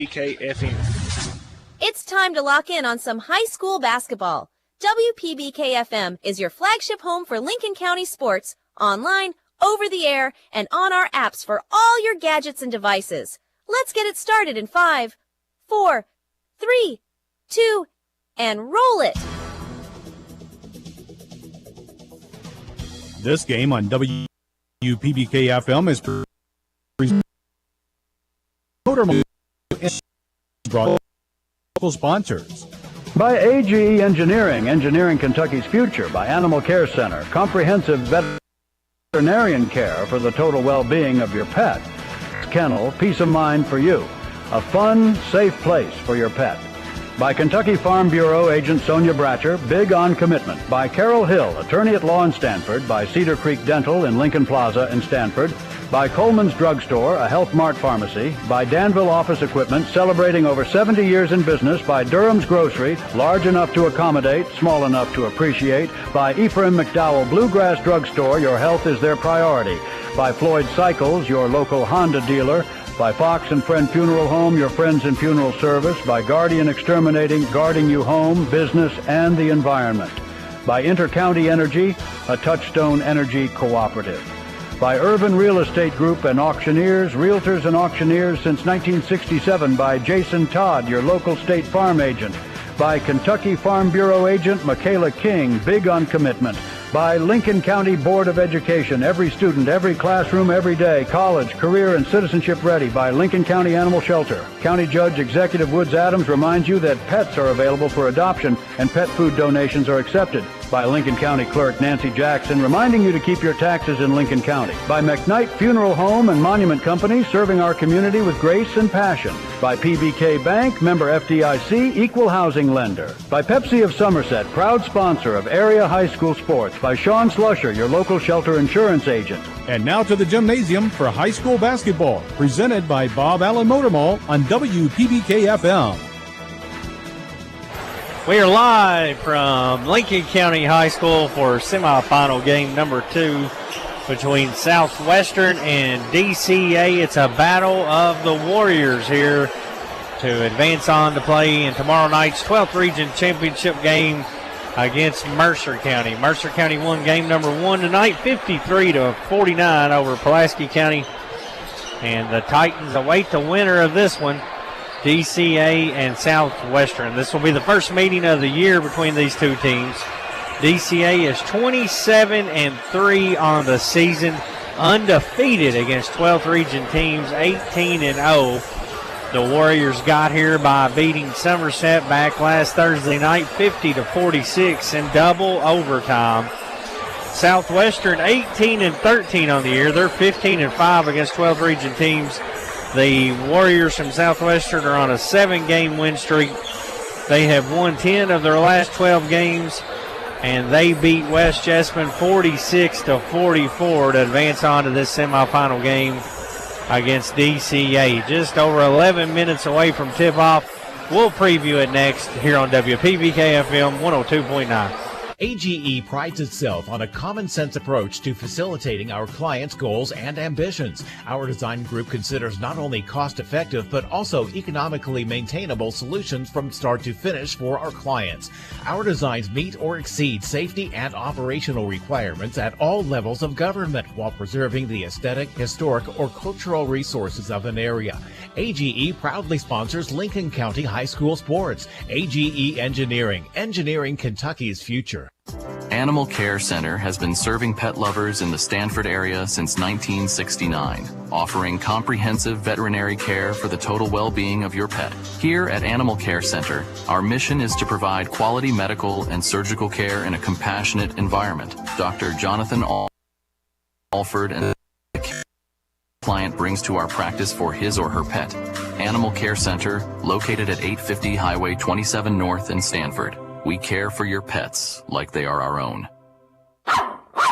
WPBK-FM. It's time to lock in on some high school basketball. WPBK-FM is your flagship home for Lincoln County sports, online, over the air, and on our apps for all your gadgets and devices. Let's get it started in 5, 4, 3, 2, and roll it. This game on WPBK-FM is presented by local sponsors. By AGE Engineering, engineering Kentucky's future. By Animal Care Center, comprehensive veterinarian care for the total well-being of your pet. Kennel, peace of mind for you. A fun, safe place for your pet. By Kentucky Farm Bureau agent Sonia Bratcher, big on commitment. By Carol Hill, attorney at law in Stanford. By Cedar Creek Dental in Lincoln Plaza in Stanford. By Coleman's Drugstore, a Health Mart pharmacy. By Danville Office Equipment, celebrating over 70 years in business. By Durham's Grocery, large enough to accommodate, small enough to appreciate. By Ephraim McDowell Bluegrass Drugstore, your health is their priority. By Floyd Cycles, your local Honda dealer. By Fox and Friend Funeral Home, your friends in funeral service. By Guardian Exterminating, guarding you home, business, and the environment. By Intercounty Energy, a Touchstone Energy cooperative. By Urban Real Estate Group and Auctioneers, Realtors and Auctioneers since 1967. By Jason Todd, your local State Farm agent. By Kentucky Farm Bureau agent Michaela King, big on commitment. By Lincoln County Board of Education, every student, every classroom, every day, college, career, and citizenship ready. By Lincoln County Animal Shelter. County Judge Executive Woods Adams reminds you that pets are available for adoption and pet food donations are accepted. By Lincoln County Clerk Nancy Jackson, reminding you to keep your taxes in Lincoln County. By McKnight Funeral Home and Monument Company, serving our community with grace and passion. By PBK Bank, member FDIC, equal housing lender. By Pepsi of Somerset, proud sponsor of area high school sports. By Sean Slusher, your local shelter insurance agent. And now to the gymnasium for high school basketball, presented by Bob Allen Motor Mall on WPBK-FM. We are live from Lincoln County High School for semifinal game number 2 between Southwestern and DCA. It's a battle of the Warriors here to advance on to play in tomorrow night's 12th Region Championship game against Mercer County. Mercer County won game number 1 tonight, 53-49 over Pulaski County. And the Titans await the winner of this one, DCA and Southwestern. This will be the first meeting of the year between these two teams. DCA is 27-3 on the season, undefeated against 12th Region teams, 18-0. The Warriors got here by beating Somerset back last Thursday night, 50-46 in double overtime. Southwestern 18-13 on the year. They're 15-5 against 12th Region teams. The Warriors from Southwestern are on a 7-game win streak. They have won 10 of their last 12 games, and they beat West Jessamine 46-44 to advance on to this semifinal game against DCA. Just over 11 minutes away from tip-off. We'll preview it next here on WPBK-FM 102.9. AGE prides itself on a common-sense approach to facilitating our clients' goals and ambitions. Our design group considers not only cost-effective but also economically maintainable solutions from start to finish for our clients. Our designs meet or exceed safety and operational requirements at all levels of government while preserving the aesthetic, historic, or cultural resources of an area. AGE proudly sponsors Lincoln County High School sports. AGE Engineering, engineering Kentucky's future. Animal Care Center has been serving pet lovers in the Stanford area since 1969, offering comprehensive veterinary care for the total well-being of your pet. Here at Animal Care Center, our mission is to provide quality medical and surgical care in a compassionate environment. Dr. Jonathan Alford and the client brings to our practice for his or her pet. Animal Care Center, located at 850 Highway 27 North in Stanford. We care for your pets like they are our own.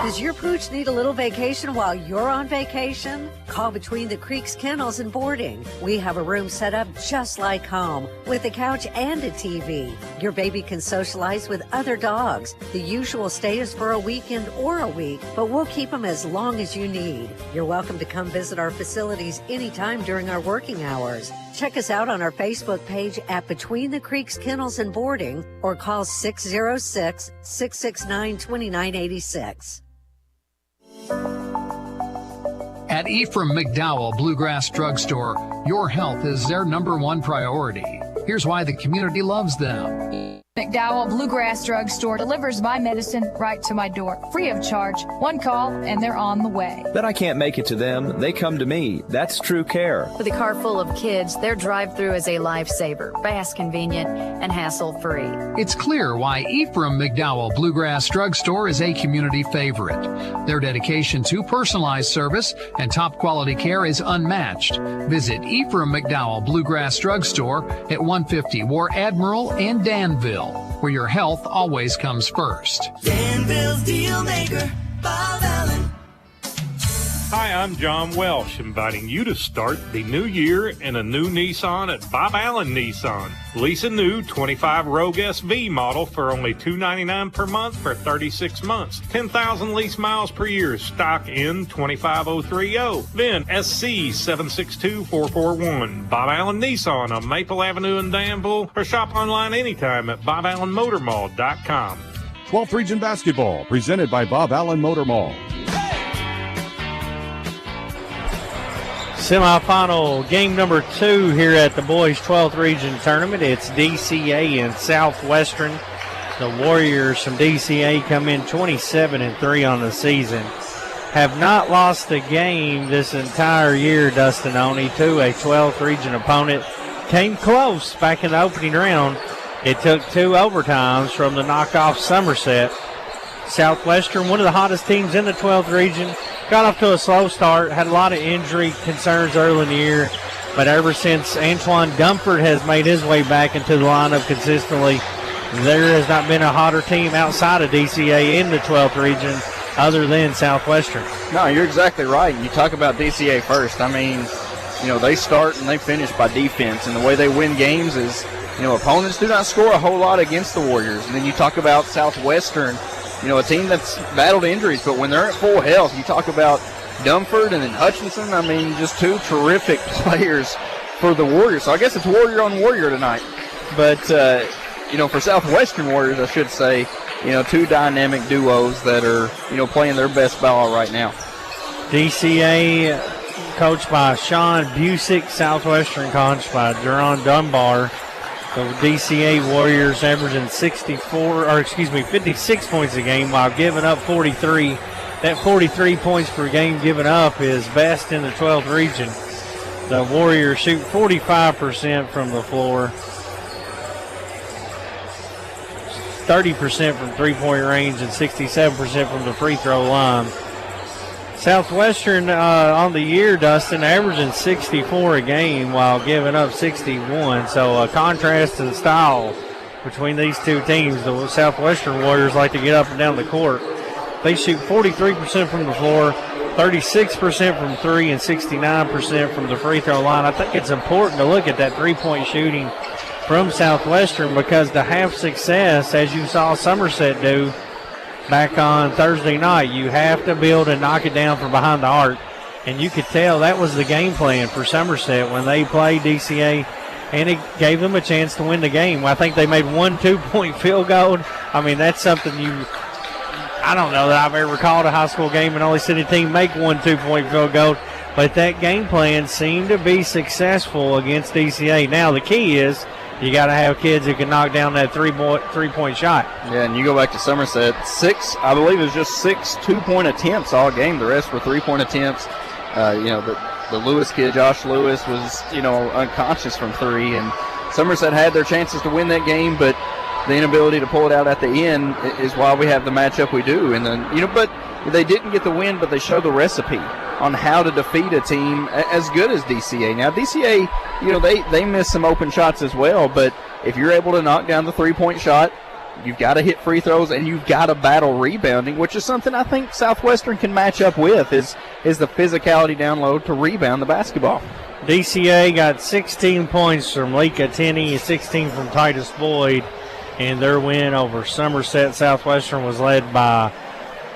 Does your pooch need a little vacation while you're on vacation? Call Between the Creeks Kennels and Boarding. We have a room set up just like home with a couch and a TV. Your baby can socialize with other dogs. The usual stay is for a weekend or a week, but we'll keep them as long as you need. You're welcome to come visit our facilities anytime during our working hours. Check us out on our Facebook page at Between the Creeks Kennels and Boarding or call 606-669-2986. At Ephraim McDowell Bluegrass Drugstore, your health is their #1 priority. Here's why the community loves them. McDowell Bluegrass Drugstore delivers my medicine right to my door, free of charge. One call and they're on the way. But I can't make it to them. They come to me. That's true care. With a car full of kids, their drive-through is a lifesaver, fast, convenient, and hassle-free. It's clear why Ephraim McDowell Bluegrass Drugstore is a community favorite. Their dedication to personalized service and top-quality care is unmatched. Visit Ephraim McDowell Bluegrass Drugstore at 150 War Admiral in Danville, where your health always comes first. Danville's Deal Maker, Bob Allen. Hi, I'm John Welsh, inviting you to start the new year in a new Nissan at Bob Allen Nissan. Lease a new 25 Rogue SV model for only $299 per month for 36 months. 10,000 lease miles per year. Stock in 25030. Then SC 762441. Bob Allen Nissan on Maple Avenue in Danville, or shop online anytime at BobAllenMotorMall.com. 12th Region Basketball, presented by Bob Allen Motor Mall. Semifinal game number 2 here at the boys 12th region tournament. It's DCA and Southwestern. The Warriors from DCA come in 27-3 on the season. Have not lost a game this entire year, Dustin Oney, to a 12th region opponent. Came close back in the opening round. It took 2 overtimes from the knockoff Somerset. Southwestern, one of the hottest teams in the 12th region, got off to a slow start, had a lot of injury concerns early in the year, but ever since Antoine Dumford has made his way back into the lineup consistently, there has not been a hotter team outside of DCA in the 12th region other than Southwestern. No, you're exactly right. You talk about DCA first. I mean, they start and they finish by defense, and the way they win games is, opponents do not score a whole lot against the Warriors. And then you talk about Southwestern, a team that's battled injuries, but when they're at full health, you talk about Dumford and then Hutchinson. I mean, just 2 terrific players for the Warriors. So I guess it's Warrior on Warrior tonight. But, for Southwestern Warriors, I should say, 2 dynamic duos that are, playing their best ball right now. DCA coached by Sean Busick, Southwestern coached by Duron Dunbar. The DCA Warriors averaging 56 points a game while giving up 43. That 43 points per game given up is best in the 12th region. The Warriors shoot 45% from the floor, 30% from three-point range, and 67% from the free throw line. Southwestern on the year, Dustin, averaging 64 a game while giving up 61. So a contrast in style between these two teams. The Southwestern Warriors like to get up and down the court. They shoot 43% from the floor, 36% from three, and 69% from the free throw line. I think it's important to look at that three-point shooting from Southwestern because to have success, as you saw Somerset do back on Thursday night, you have to build and knock it down from behind the arc. And you could tell that was the game plan for Somerset when they played DCA, and it gave them a chance to win the game. I think they made 1 2-point field goal. I mean, that's something I don't know that I've ever called a high school game and only seen a team make 1 2-point field goal. But that game plan seemed to be successful against DCA. Now, the key is you got to have kids who can knock down that three-point shot. Yeah, and you go back to Somerset, I believe it was just 6 2-point attempts all game. The rest were 3-point attempts. The Lewis kid, Josh Lewis, was, unconscious from 3. And Somerset had their chances to win that game, but the inability to pull it out at the end is why we have the matchup we do. And then, but they didn't get the win, but they showed the recipe on how to defeat a team as good as DCA. Now, DCA, they miss some open shots as well, but if you're able to knock down the three-point shot, you've got to hit free throws and you've got to battle rebounding, which is something I think Southwestern can match up with, is the physicality down low to rebound the basketball. DCA got 16 points from Leka Tenney, 16 from Titus Boyd, and their win over Somerset Southwestern was led by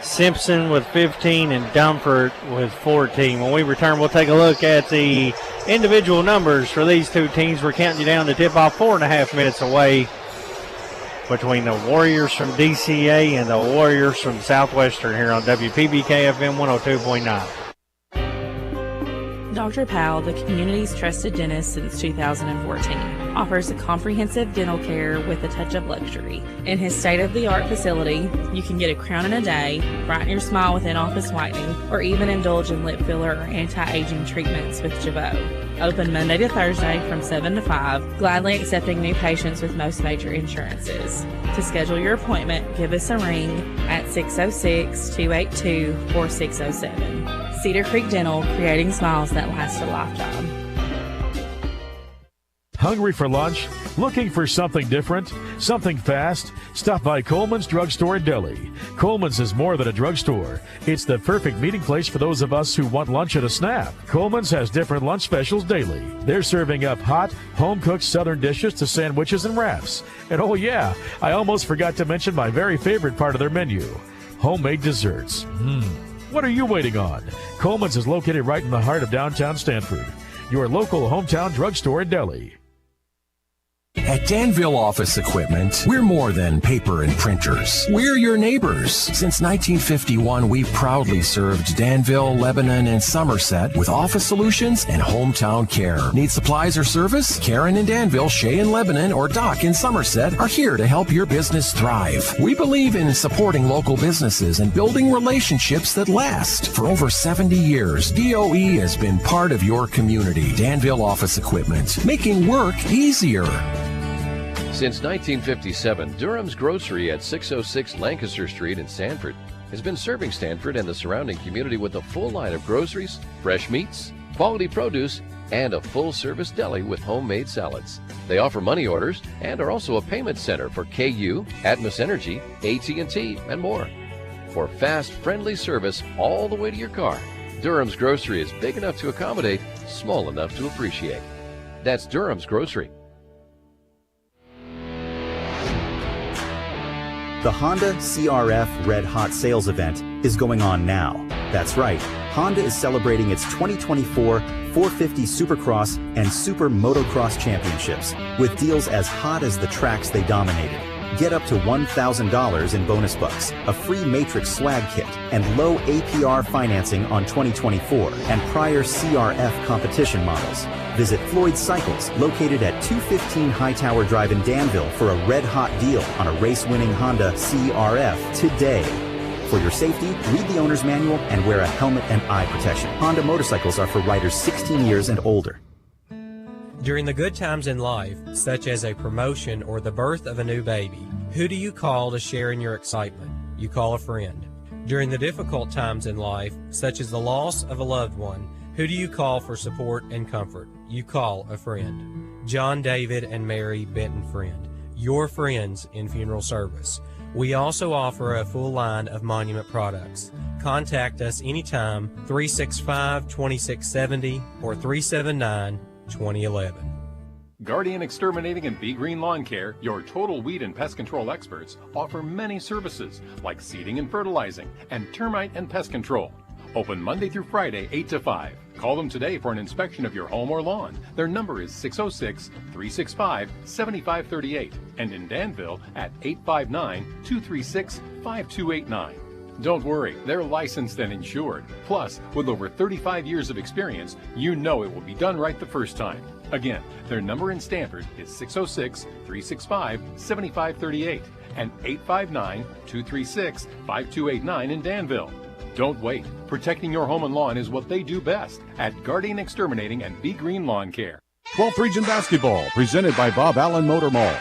Simpson with 15, and Dumford with 14. When we return, we'll take a look at the individual numbers for these two teams. We're counting you down to tip-off, 4.5 minutes away, between the Warriors from DCA and the Warriors from Southwestern here on WPBK-FM 102.9. Dr. Powell, the community's trusted dentist since 2014, offers a comprehensive dental care with a touch of luxury. In his state-of-the-art facility, you can get a crown in a day, brighten your smile with in-office whitening, or even indulge in lip filler or anti-aging treatments with Jabot. Open Monday to Thursday from 7 to 5, gladly accepting new patients with most major insurances. To schedule your appointment, give us a ring at 606-282-4607. Cedar Creek Dental, creating smiles that last a lifetime. Hungry for lunch? Looking for something different? Something fast? Stop by Coleman's Drugstore and Deli. Coleman's is more than a drugstore. It's the perfect meeting place for those of us who want lunch at a snap. Coleman's has different lunch specials daily. They're serving up hot, home-cooked southern dishes to sandwiches and wraps. And oh yeah, I almost forgot to mention my very favorite part of their menu, homemade desserts. What are you waiting on? Coleman's is located right in the heart of downtown Stanford. Your local hometown drugstore and deli. At Danville Office Equipment, we're more than paper and printers. We're your neighbors. Since 1951, we've proudly served Danville, Lebanon, and Somerset with office solutions and hometown care. Need supplies or service? Karen in Danville, Shay in Lebanon, or Doc in Somerset are here to help your business thrive. We believe in supporting local businesses and building relationships that last. For over 70 years, DOE has been part of your community. Danville Office Equipment, making work easier. Since 1957, Durham's Grocery at 606 Lancaster Street in Stanford has been serving Stanford and the surrounding community with a full line of groceries, fresh meats, quality produce, and a full-service deli with homemade salads. They offer money orders and are also a payment center for KU, Atmos Energy, AT&T, and more. For fast, friendly service all the way to your car, Durham's Grocery is big enough to accommodate, small enough to appreciate. That's Durham's Grocery. The Honda CRF Red Hot Sales Event is going on now. That's right, Honda is celebrating its 2024 450 Supercross and Super Motocross Championships with deals as hot as the tracks they dominated. Get up to $1,000 in bonus bucks, a free Matrix swag kit, and low APR financing on 2024 and prior CRF competition models. Visit Floyd Cycles, located at 215 Hightower Drive in Danville, for a red-hot deal on a race-winning Honda CRF today. For your safety, read the owner's manual and wear a helmet and eye protection. Honda motorcycles are for riders 16 years and older. During the good times in life, such as a promotion or the birth of a new baby, who do you call to share in your excitement? You call a friend. During the difficult times in life, such as the loss of a loved one, who do you call for support and comfort? You call a friend. John David and Mary Benton Friend, your friends in funeral service. We also offer a full line of monument products. Contact us anytime, 365-2670 or 379-2011. Guardian Exterminating and Be Green Lawn Care, your total weed and pest control experts, offer many services like seeding and fertilizing and termite and pest control. Open Monday through Friday, 8 to 5. Call them today for an inspection of your home or lawn. Their number is 606-365-7538 and in Danville at 859-236-5289. Don't worry, they're licensed and insured. Plus, with over 35 years of experience, you know it will be done right the first time. Again, their number in Stanford is 606-365-7538 and 859-236-5289 in Danville. Don't wait. Protecting your home and lawn is what they do best at Guardian Exterminating and Be Green Lawn Care. 12th Region Basketball, presented by Bob Allen Motor Mall.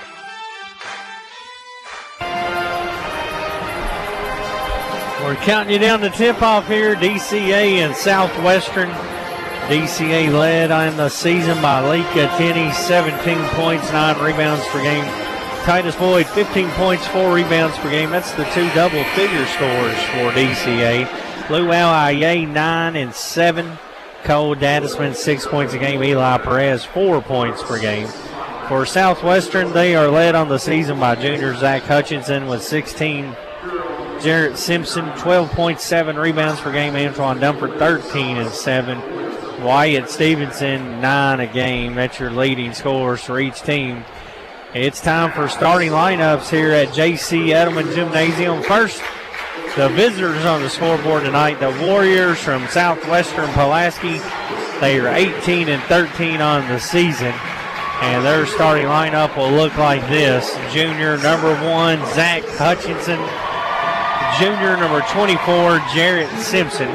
We're counting you down to tip-off here, DCA and Southwestern. DCA led on the season by Leka Tenney, 17 points, 9 rebounds per game. Titus Boyd, 15 points, 4 rebounds per game. That's the two double-figure scores for DCA. Lou Al-Aye, 9 and 7. Cole Dadisman, 6 points a game. Eli Perez, 4 points per game. For Southwestern, they are led on the season by junior Zach Hutchinson with 16 Jarrett Simpson, 12.7 rebounds per game. Antoine Dumford, 13 and 7. Wyatt Stevenson, 9 a game. That's your leading scorers for each team. It's time for starting lineups here at J.C. Edelman Gymnasium. First, the visitors on the scoreboard tonight, the Warriors from Southwestern Pulaski. They are 18 and 13 on the season. And their starting lineup will look like this. Junior number 1, Zach Hutchinson. Junior number 24, Jarrett Simpson.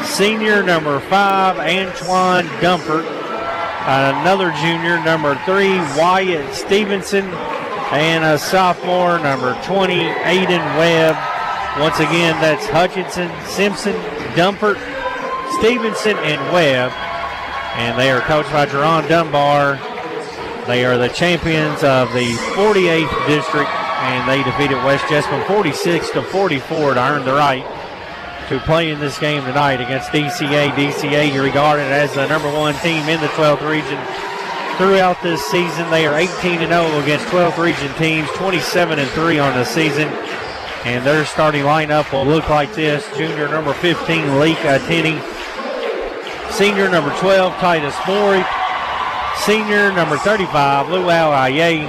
Senior number 5, Antoine Dumford. Another junior, number 3, Wyatt Stevenson. And a sophomore, number 20, Aiden Webb. Once again, that's Hutchinson, Simpson, Dumford, Stevenson, and Webb. And they are coached by Jerron Dunbar. They are the champions of the 48th district, and they defeated West Jessamine 46-44 to earn the right to play in this game tonight against DCA. DCA regarded as the number 1 team in the 12th region throughout this season. They are 18-0 against 12th region teams, 27-3 on the season. And their starting lineup will look like this. Junior number 15, Leek Tenney. Senior number 12, Titus Morey. Senior number 35, Luau Aye.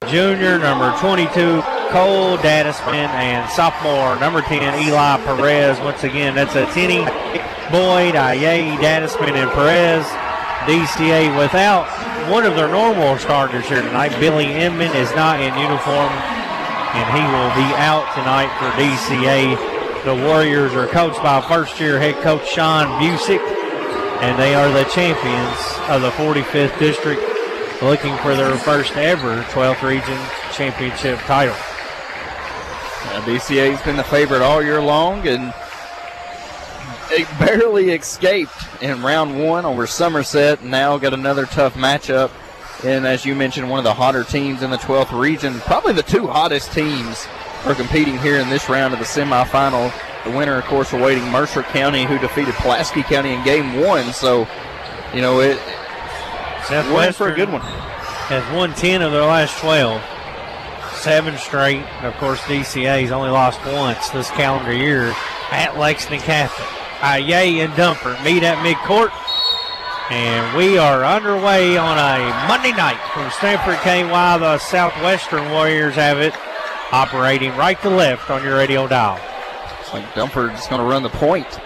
Junior number 22, Cole Dadisman. And sophomore number 10, Eli Perez. Once again, that's a Tenney, Boyd, Aye, Dadisman, and Perez. DCA without one of their normal starters here tonight. Billy Inman is not in uniform, and he will be out tonight for DCA. The Warriors are coached by first-year head coach Sean Busick, and they are the champions of the 45th district, looking for their first ever 12th region championship title. DCA's been the favorite all year long, and it barely escaped in round 1 over Somerset. Now got another tough matchup. And as you mentioned, one of the hotter teams in the 12th region. Probably the 2 hottest teams are competing here in this round of the semifinal. The winner, of course, awaiting Mercer County, who defeated Pulaski County in game 1. So, you know, it went for a good one. Has won 10 of their last 12. 7 straight. And of course, DCA's only lost once this calendar year at Lexington Catholic. Aye and Dumford meet at midcourt. And we are underway on a Monday night from Stanford KY. The Southwestern Warriors have it, operating right to left on your radio dial. Looks like Dumford's going to run the point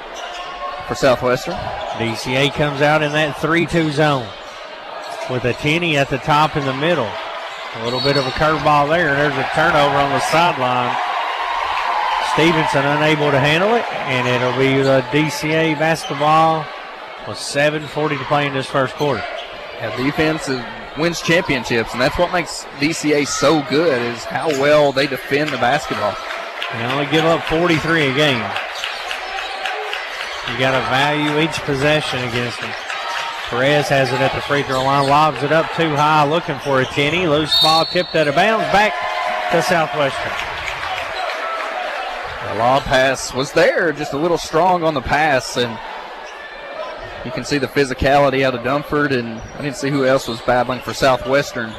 for Southwestern. DCA comes out in that 3-2 zone with a Tenney at the top in the middle. A little bit of a curveball there. There's a turnover on the sideline. Stevenson unable to handle it, and it'll be the DCA basketball with 7:40 to play in this first quarter. Yeah, defense wins championships, and that's what makes DCA so good, is how well they defend the basketball. They only give up 43 a game. You got to value each possession against them. Perez has it at the free throw line, lobs it up too high, looking for a Tenney. Loose ball tipped out of bounds, back to Southwestern. The lob pass was there, just a little strong on the pass, and you can see the physicality out of Dumford, and I didn't see who else was battling for Southwestern.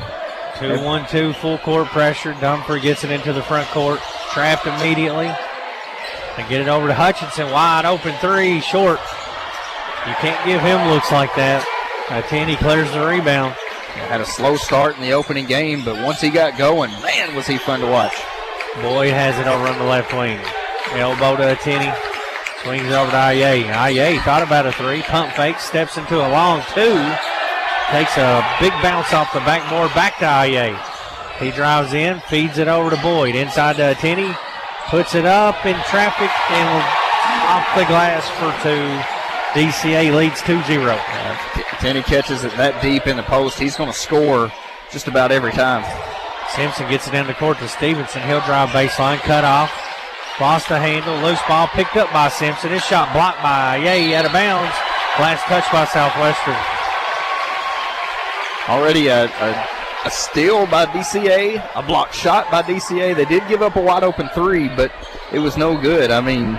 2-1-2, full court pressure. Dumford gets it into the front court, trapped immediately. And get it over to Hutchinson, wide open 3, short. You can't give him looks like that. Tenney clears the rebound. Had a slow start in the opening game, but once he got going, man, was he fun to watch. Boyd has it over on the left wing. Elbow to Tenney. Swings it over to Aye. Aye thought about a 3. Pump fake. Steps into a long 2. Takes a big bounce off the backboard. Back to Aye. He drives in. Feeds it over to Boyd. Inside to Tenney. Puts it up in traffic and off the glass for 2. DCA leads 2-0. Tenney catches it that deep in the post. He's going to score just about every time. Simpson gets it down the court to Stevenson. He'll drive baseline. Cut off. Lost the handle. Loose ball picked up by Simpson. His shot blocked by Aye out of bounds. Last touch by Southwestern. Already a steal by DCA, a blocked shot by DCA. They did give up a wide open 3, but it was no good. I mean,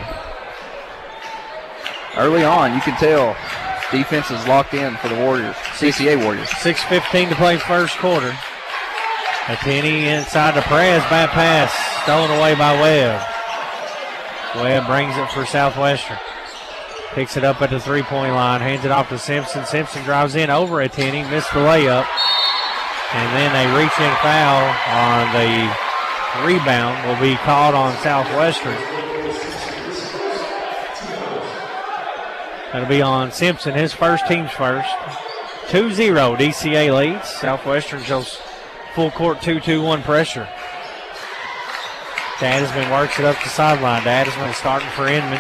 early on, you can tell defense is locked in for the Warriors, DCA Warriors. 6:15 to play first quarter. Tenney inside to Perez, bad pass. Stolen away by Webb. Webb brings it for Southwestern. Picks it up at the three-point line, hands it off to Simpson. Simpson drives in over a Tenney, missed the layup. And then a reach-in foul on the rebound will be called on Southwestern. That'll be on Simpson, his first, team's first. 2-0, DCA leads. Southwestern shows full court 2-2-1 pressure. Dadisman works it up the sideline. Dadisman starting for Inman.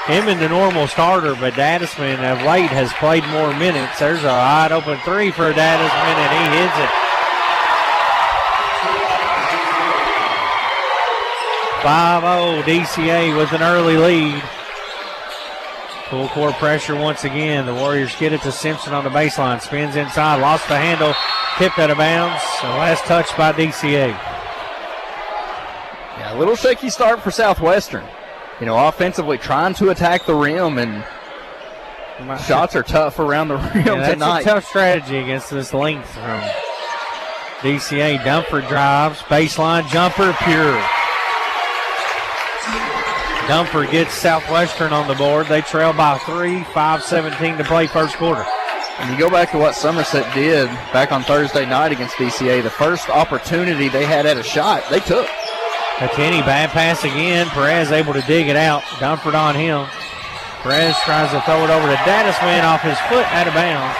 Inman the normal starter, but Dadisman of late has played more minutes. There's a wide open three for Dadisman, and he hits it. 5-0 DCA with an early lead. Full court pressure once again. The Warriors get it to Simpson on the baseline. Spins inside, lost the handle, tipped out of bounds. The last touch by DCA. Yeah, a little shaky start for Southwestern. Offensively trying to attack the rim, and shots are tough around the rim tonight. That's a tough strategy against this length from DCA. Dumford drives, baseline jumper, pure. Dumford gets Southwestern on the board. They trail by 3, 5:17 to play first quarter. And you go back to what Somerset did back on Thursday night against DCA. The first opportunity they had at a shot, they took. Tenney, bad pass again. Perez able to dig it out. Dumford on him. Perez tries to throw it over to Dadisman off his foot, out of bounds.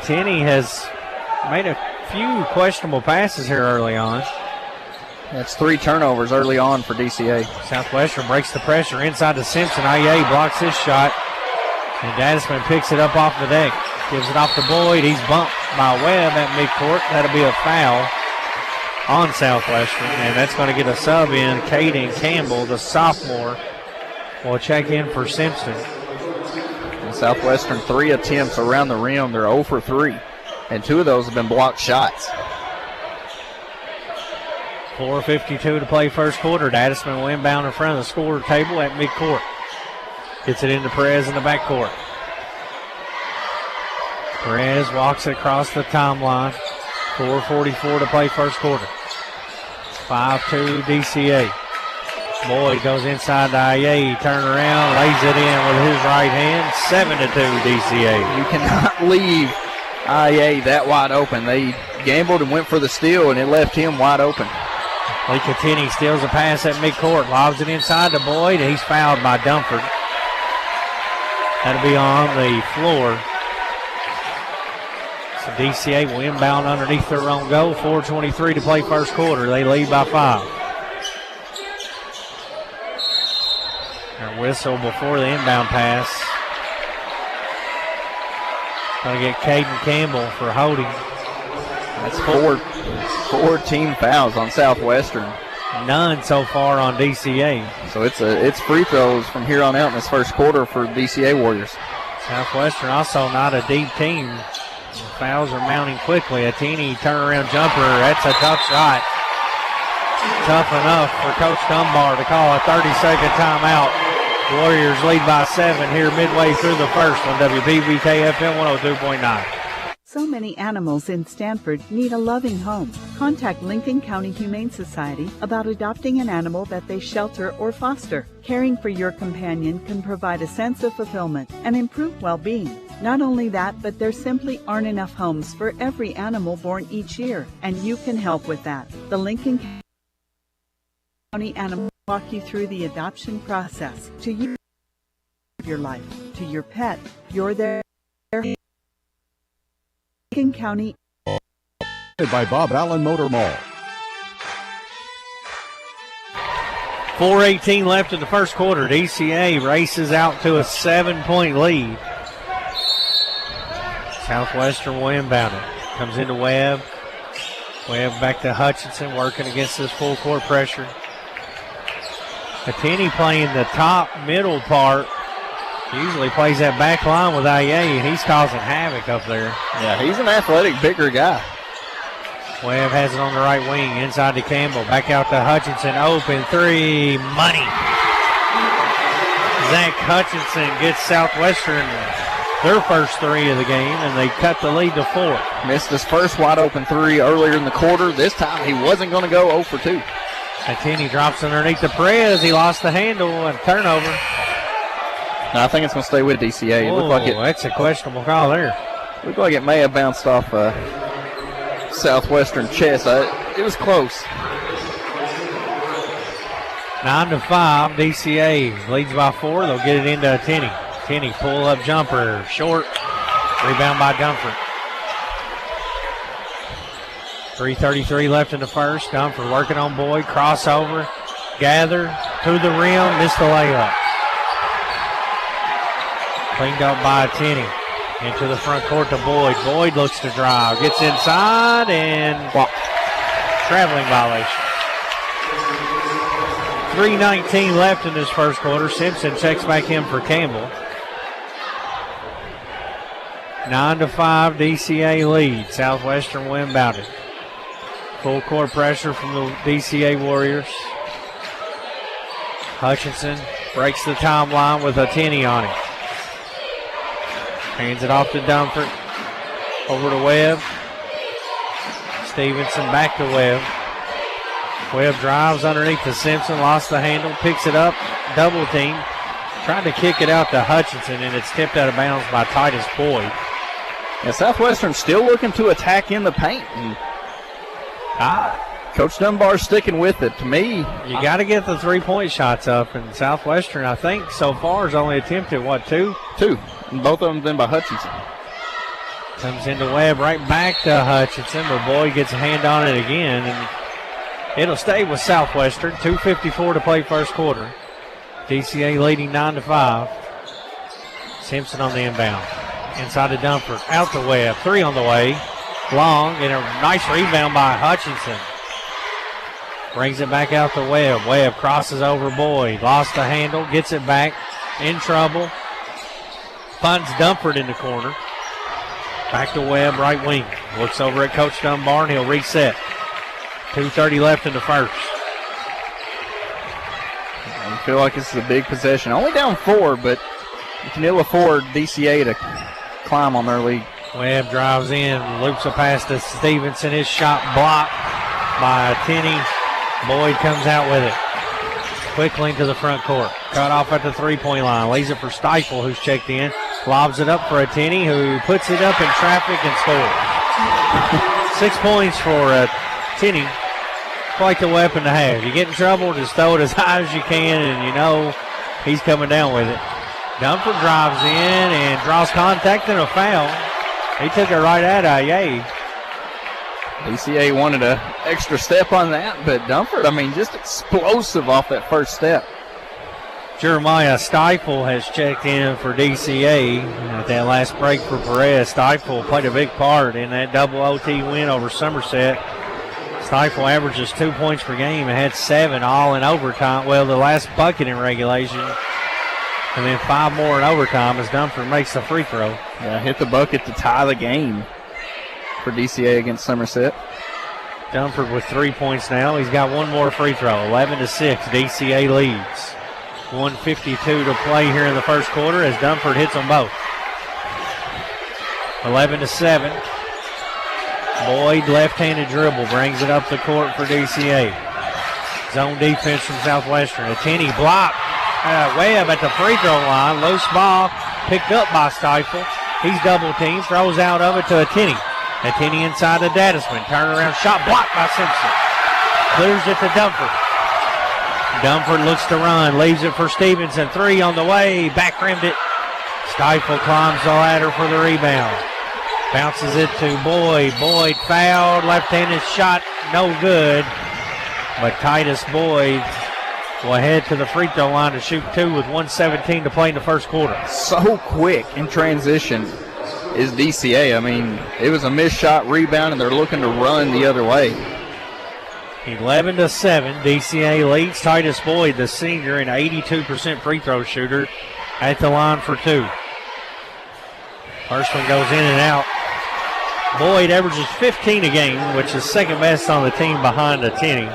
Tenney has made a few questionable passes here early on. That's 3 turnovers early on for DCA. Southwestern breaks the pressure inside to Simpson. Aye blocks his shot. And Dadisman picks it up off the deck. Gives it off to Boyd. He's bumped by Webb at midcourt. That'll be a foul on Southwestern. And that's going to get a sub in. Caden Campbell, the sophomore, will check in for Simpson. And Southwestern 3 attempts around the rim. They're 0 for 3. And 2 of those have been blocked shots. 4:52 to play first quarter. Dadisman will inbound in front of the score table at midcourt. Gets it into Perez in the backcourt. Perez walks it across the timeline. 4:44 to play first quarter. 5-2 DCA. Boyd goes inside to Aye. Turn around, lays it in with his right hand. 7-2 DCA. You cannot leave Aye that wide open. They gambled and went for the steal, and it left him wide open. Lee Catini steals a pass at midcourt, lobs it inside to Boyd. He's fouled by Dumford. That'll be on the floor. So DCA will inbound underneath their own goal. 4:23 to play first quarter. They lead by 5. Their whistle before the inbound pass. Going to get Caden Campbell for holding. That's 4 team fouls on Southwestern. None so far on DCA. So it's free throws from here on out in this first quarter for DCA Warriors. Southwestern also not a deep team. The fouls are mounting quickly. A teeny turnaround jumper. That's a tough shot. Tough enough for Coach Dunbar to call a 30-second timeout. Warriors lead by 7 here midway through the first on WPBK FM 102.9. So many animals in Stanford need a loving home. Contact Lincoln County Humane Society about adopting an animal that they shelter or foster. Caring for your companion can provide a sense of fulfillment and improve well-being. Not only that, but there simply aren't enough homes for every animal born each year, and you can help with that. The Lincoln County Animal walk you through the adoption process to your life, to your pet. You're there. Lincoln County. By Bob Allen Motor Mall. 4:18 left in the first quarter. DCA races out to a 7-point lead. Southwestern will inbound it. Comes into Webb. Webb back to Hutchinson, working against this full court pressure. Catini playing the top middle part. Usually plays that back line with Aye, and he's causing havoc up there. Yeah, he's an athletic, bigger guy. Webb has it on the right wing, inside to Campbell. Back out to Hutchinson, open three, money. Zach Hutchinson gets Southwestern their first three of the game, and they cut the lead to 4. Missed his first wide open three earlier in the quarter. This time he wasn't going to go 0 for 2. Atini drops underneath the Perez. He lost the handle and turnover. No, I think it's going to stay with DCA. It looked like that's a questionable call there. Looked like it may have bounced off Southwestern chest. It was close. 9-5, DCA leads by 4. They'll get it into Atini. Atini pull-up jumper, short, rebound by Dunford. 3:33 left in the first. Dunford working on Boyd, crossover, gather to the rim, missed the layup. Cleaned up by Atini. Into the front court to Boyd. Boyd looks to drive, gets inside, and traveling violation. 3:19 left in this first quarter. Simpson checks back in for Campbell. 9-5 DCA lead. Southwestern will inbound it. Full court pressure from the DCA Warriors. Hutchinson breaks the timeline with Atini on it. Hands it off to Dunford. Over to Webb. Stevenson back to Webb. Webb drives underneath to Simpson. Lost the handle. Picks it up. Double team. Trying to kick it out to Hutchinson, and it's tipped out of bounds by Titus Boyd. Yeah, Southwestern still looking to attack in the paint. And Coach Dunbar's sticking with it. To me, you got to get the three-point shots up, and Southwestern, I think, so far has only attempted, what, 2? 2. And both of them then by Hutchinson. Comes into Webb, right back to Hutchinson, but Boyd gets a hand on it again, and it'll stay with Southwestern. 2:54 to play first quarter. DCA leading 9-5. Simpson on the inbound. Inside to Dunford. Out to Webb. 3 on the way. Long, and a nice rebound by Hutchinson. Brings it back out to Webb. Webb crosses over Boyd. Lost the handle. Gets it back. In trouble. Finds Dunford in the corner. Back to Webb, right wing. Looks over at Coach Dunbar, and he'll reset. 2:30 left in the first. I feel like this is a big possession. Only down 4, but you can ill afford DCA to climb on their lead. Webb drives in, loops a pass to Stevenson. His shot blocked by Atini. Boyd comes out with it. Quickly into the front court. Cut off at the three-point line. Lays it for Stiefel, who's checked in. Lobs it up for Atini, who puts it up in traffic and scores. 6 points for Atini. Quite the weapon to have. You get in trouble, just throw it as high as you can, and you know he's coming down with it. Dunford drives in and draws contact and a foul. He took it right at Aye. DCA wanted an extra step on that, but Dunford, just explosive off that first step. Jeremiah Stiefel has checked in for DCA at that last break for Perez. Stiefel played a big part in that double OT win over Somerset. Stiefel averages 2 points per game and had 7 all in overtime. Well, the last bucket in regulation, and then 5 more in overtime as Dunford makes the free throw. Yeah, hit the bucket to tie the game for DCA against Somerset. Dunford with 3 points now. He's got 1 more free throw. 11-6, DCA leads. 1:52 to play here in the first quarter as Dunford hits them both. 11-7. Boyd, left-handed dribble, brings it up the court for DCA. Zone defense from Southwestern. Atini blocked. Webb at the free throw line. Loose ball picked up by Stiefel. He's double teamed, throws out of it to Atini. Atini inside to Dadisman. Turnaround shot blocked by Simpson. Clears it to Dunford. Dunford looks to run, leaves it for Stevenson. 3 on the way, back rimmed it. Stiefel climbs the ladder for the rebound. Bounces it to Boyd. Boyd fouled, left-handed shot, no good. But Titus Boyd will head to the free throw line to shoot 2 with 1:17 to play in the first quarter. So quick in transition is DCA. It was a missed shot rebound, and they're looking to run the other way. 11-7, DCA leads. Titus Boyd, the senior, an 82% free throw shooter, at the line for 2. First one goes in and out. Boyd averages 15 a game, which is second best on the team behind Atini.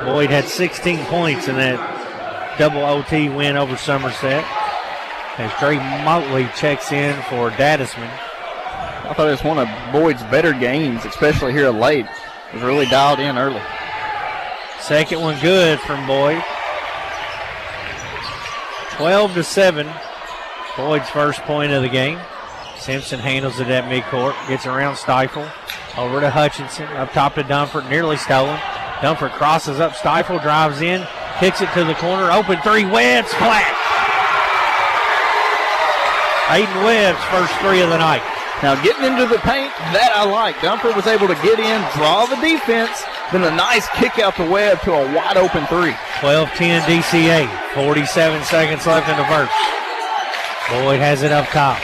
Boyd had 16 points in that double OT win over Somerset. as Dre Motley checks in for Dadisman. I thought it was one of Boyd's better games, especially here late. It was really dialed in early. Second one good from Boyd. 12-7. Boyd's first point of the game. Simpson handles it at midcourt, gets around Stifle, over to Hutchinson, up top to Dunford, nearly stolen. Dunford crosses up Stifle, drives in, kicks it to the corner, open three, Webb's flat. Aiden Webb's first three of the night. Now getting into the paint, that I like. Dunford was able to get in, draw the defense, then a nice kick out to Webb to a wide open three. 12-10 DCA, 47 seconds left in the first. Boyd has it up top.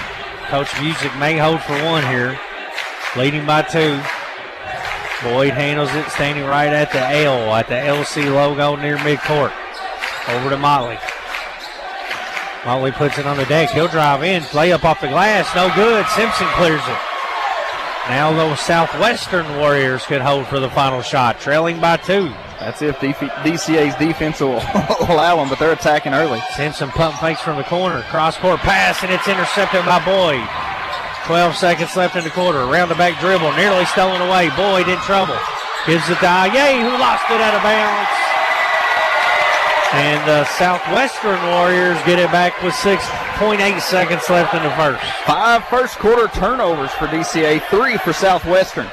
Coach Music may hold for one here. Leading by 2. Boyd handles it, standing right at the L, at the LC logo near midcourt. Over to Motley. Motley puts it on the deck. He'll drive in, lay up off the glass. No good. Simpson clears it. Now those Southwestern Warriors could hold for the final shot, trailing by 2. That's if DCA's defense will allow them, but they're attacking early. Simpson pump fakes from the corner. Cross-court pass, and it's intercepted by Boyd. 12 seconds left in the quarter. Around the back dribble, nearly stolen away. Boyd in trouble. Gives it to Aye, who lost it out of bounds. And the Southwestern Warriors get it back with 6.8 seconds left in the first. 5 first quarter turnovers for DCA, 3 for Southwestern.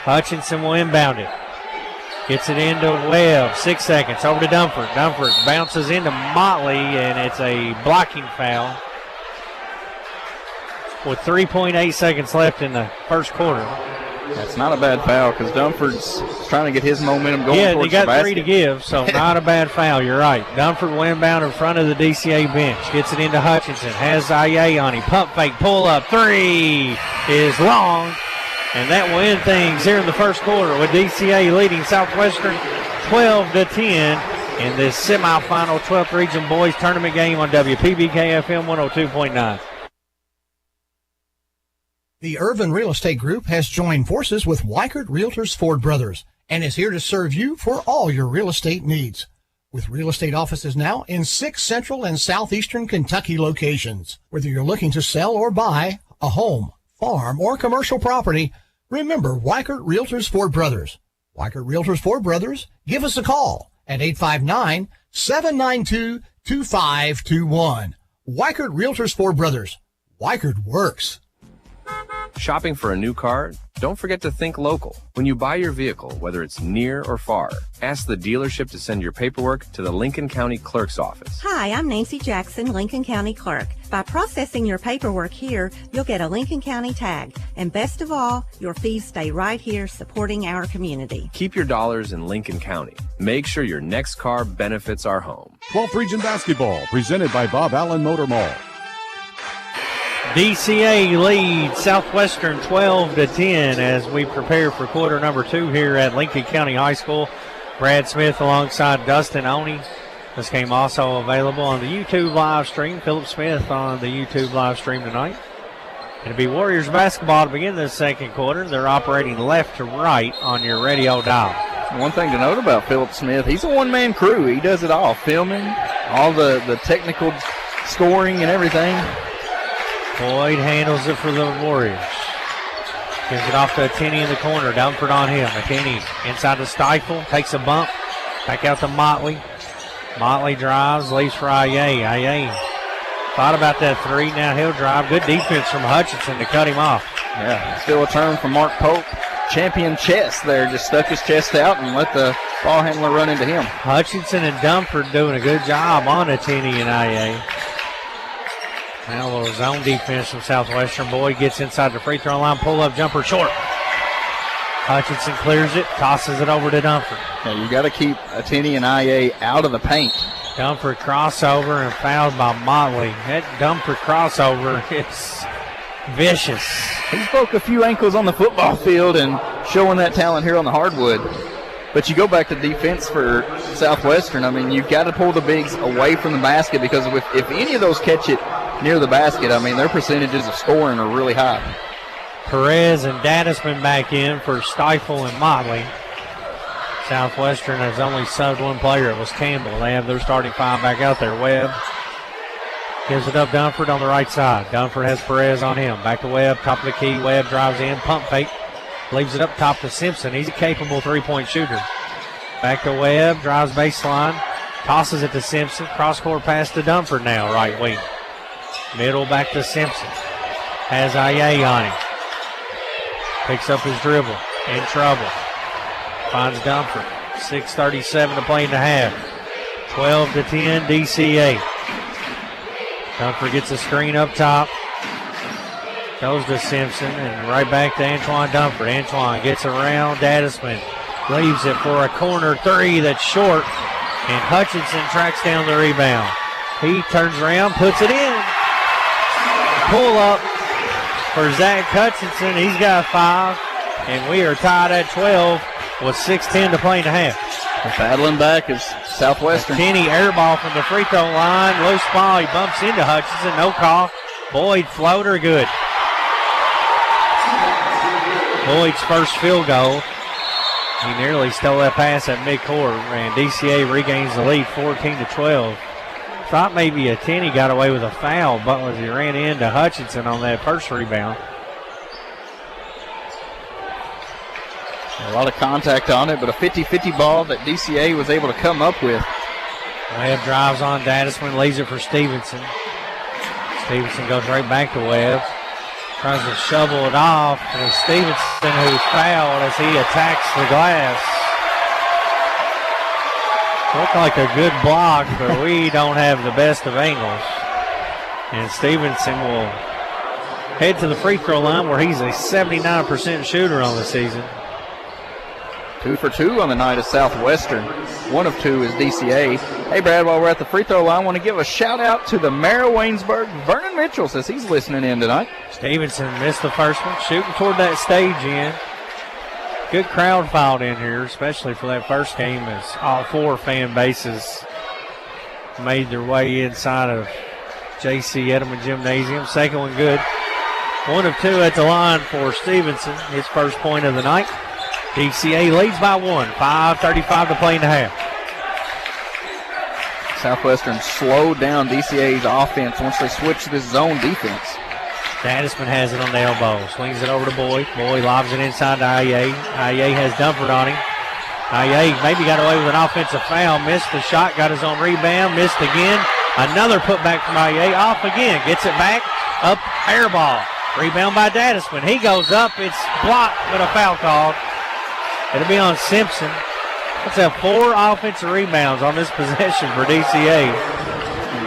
Hutchinson will inbound it. Gets it into Webb, 6 seconds, over to Dunford. Dunford bounces into Motley, and it's a blocking foul. With 3.8 seconds left in the first quarter. That's not a bad foul because Dunford's trying to get his momentum going. Yeah, towards they got the basket. 3 to give, so not a bad foul. You're right. Dunford will inbound in front of the DCA bench. Gets it into Hutchinson. Has Aye on him. Pump fake, pull up. 3 is long. And that will end things here in the first quarter with DCA leading Southwestern 12-10 in this semifinal 12th Region Boys Tournament game on WPBK FM 102.9. The Urban Real Estate Group has joined forces with Weichert Realtors Ford Brothers and is here to serve you for all your real estate needs. With real estate offices now in 6 central and southeastern Kentucky locations. Whether you're looking to sell or buy a home, farm, or commercial property, remember Weichert Realtors Ford Brothers. Weichert Realtors Ford Brothers, give us a call at 859-792-2521. Weichert Realtors Ford Brothers. Weichert works. Shopping for a new car? Don't forget to think local. When you buy your vehicle, whether it's near or far, ask the dealership to send your paperwork to the Lincoln County Clerk's office. Hi, I'm Nancy Jackson, Lincoln County Clerk. By processing your paperwork here, you'll get a Lincoln County tag. And best of all, your fees stay right here supporting our community. Keep your dollars in Lincoln County. Make sure your next car benefits our home. 12th Region Basketball, presented by Bob Allen Motor Mall. DCA leads Southwestern 12-10 as we prepare for quarter number 2 here at Lincoln County High School. Brad Smith alongside Dustin Oney. This game also available on the YouTube live stream. Philip Smith on the YouTube live stream tonight. It'll be Warriors basketball to begin this second quarter. They're operating left to right on your radio dial. One thing to note about Philip Smith, he's a one-man crew. He does it all, filming, all the technical scoring and everything. Boyd handles it for the Warriors. Gives it off to Atini in the corner. Dunford on him. Atini inside the Stifle. Takes a bump. Back out to Motley. Motley drives. Leaves for Aye. Aye thought about that 3. Now he'll drive. Good defense from Hutchinson to cut him off. Yeah, still a turn from Mark Pope. Champion chest there. Just stuck his chest out and let the ball handler run into him. Hutchinson and Dunford doing a good job on Atini and Aye. Now a little zone defense from Southwestern. Boyd gets inside the free throw line. Pull-up jumper short. Hutchinson clears it. Tosses it over to Dunford. Yeah, you got to keep Atini and Aye out of the paint. Dunford crossover and fouled by Motley. That Dunford crossover is vicious. He's broke a few ankles on the football field and showing that talent here on the hardwood. But you go back to defense for Southwestern. I mean, you've got to pull the bigs away from the basket because if any of those catch it near the basket, I mean, their percentages of scoring are really high. Perez and Dadisman back in for Stifle and Motley. Southwestern has only subbed one player. It was Campbell. They have their starting 5 back out there. Webb Gives it up Dunford on the right side. Dunford has Perez on him. Back to Webb, top of the key. Webb drives in, pump fake. Leaves it up top to Simpson. He's a capable three-point shooter. Back to Webb, drives baseline. Tosses it to Simpson. Cross-court pass to Dunford now, right wing. Middle back to Simpson. Has Aye on him. Picks up his dribble. In trouble. Finds Dunford. 6:37 to play in the half. 12-10 DCA. Dunford gets a screen up top. Goes to Simpson and right back to Antoine Dunford. Antoine gets around Dadisman. Leaves it for a corner three that's short. And Hutchinson tracks down the rebound. He turns around, puts it in. Pull up for Zach Hutchinson. He's got 5. And we are tied at 12 with 6:10 to play in the half. Battling back is Southwestern. Kenny air ball from the free throw line. Loose ball. He bumps into Hutchinson. No call. Boyd floater good. Boyd's first field goal. He nearly stole that pass at midcourt, and DCA regains the lead 14-12. Thought maybe a Tenney got away with a foul, but as he ran into Hutchinson on that first rebound. A lot of contact on it, but a 50-50 ball that DCA was able to come up with. Webb drives on Dadisman, leaves it for Stevenson. Stevenson goes right back to Webb. Tries to shovel it off, and it's Stevenson who's fouled as he attacks the glass. Looked like a good block, but we don't have the best of angles. And Stevenson will head to the free throw line where he's a 79% shooter on the season. 2 for 2 on the night of Southwestern. 1 of 2 is DCA. Hey, Brad, while we're at the free throw line, I want to give a shout-out to the mayor of Waynesburg. Vernon Mitchell says he's listening in tonight. Stevenson missed the first one, shooting toward that stage end. Good crowd filed in here, especially for that first game, as all 4 fan bases made their way inside of J.C. Edelman Gymnasium. Second one good. 1 of 2 at the line for Stevenson, his first point of the night. DCA leads by 1, 5:35 to play in the half. Southwestern slowed down DCA's offense once they switched to this zone defense. Dadisman has it on the elbow, swings it over to Boyd. Boyd lobs it inside to Aye. Aye has Dunford on him. Aye maybe got away with an offensive foul, missed the shot, got his own rebound, missed again. Another putback from Aye, off again, gets it back, up, air ball. Rebound by Dadisman. He goes up, it's blocked, but a foul called. It'll be on Simpson. Let's have 4 offensive rebounds on this possession for DCA.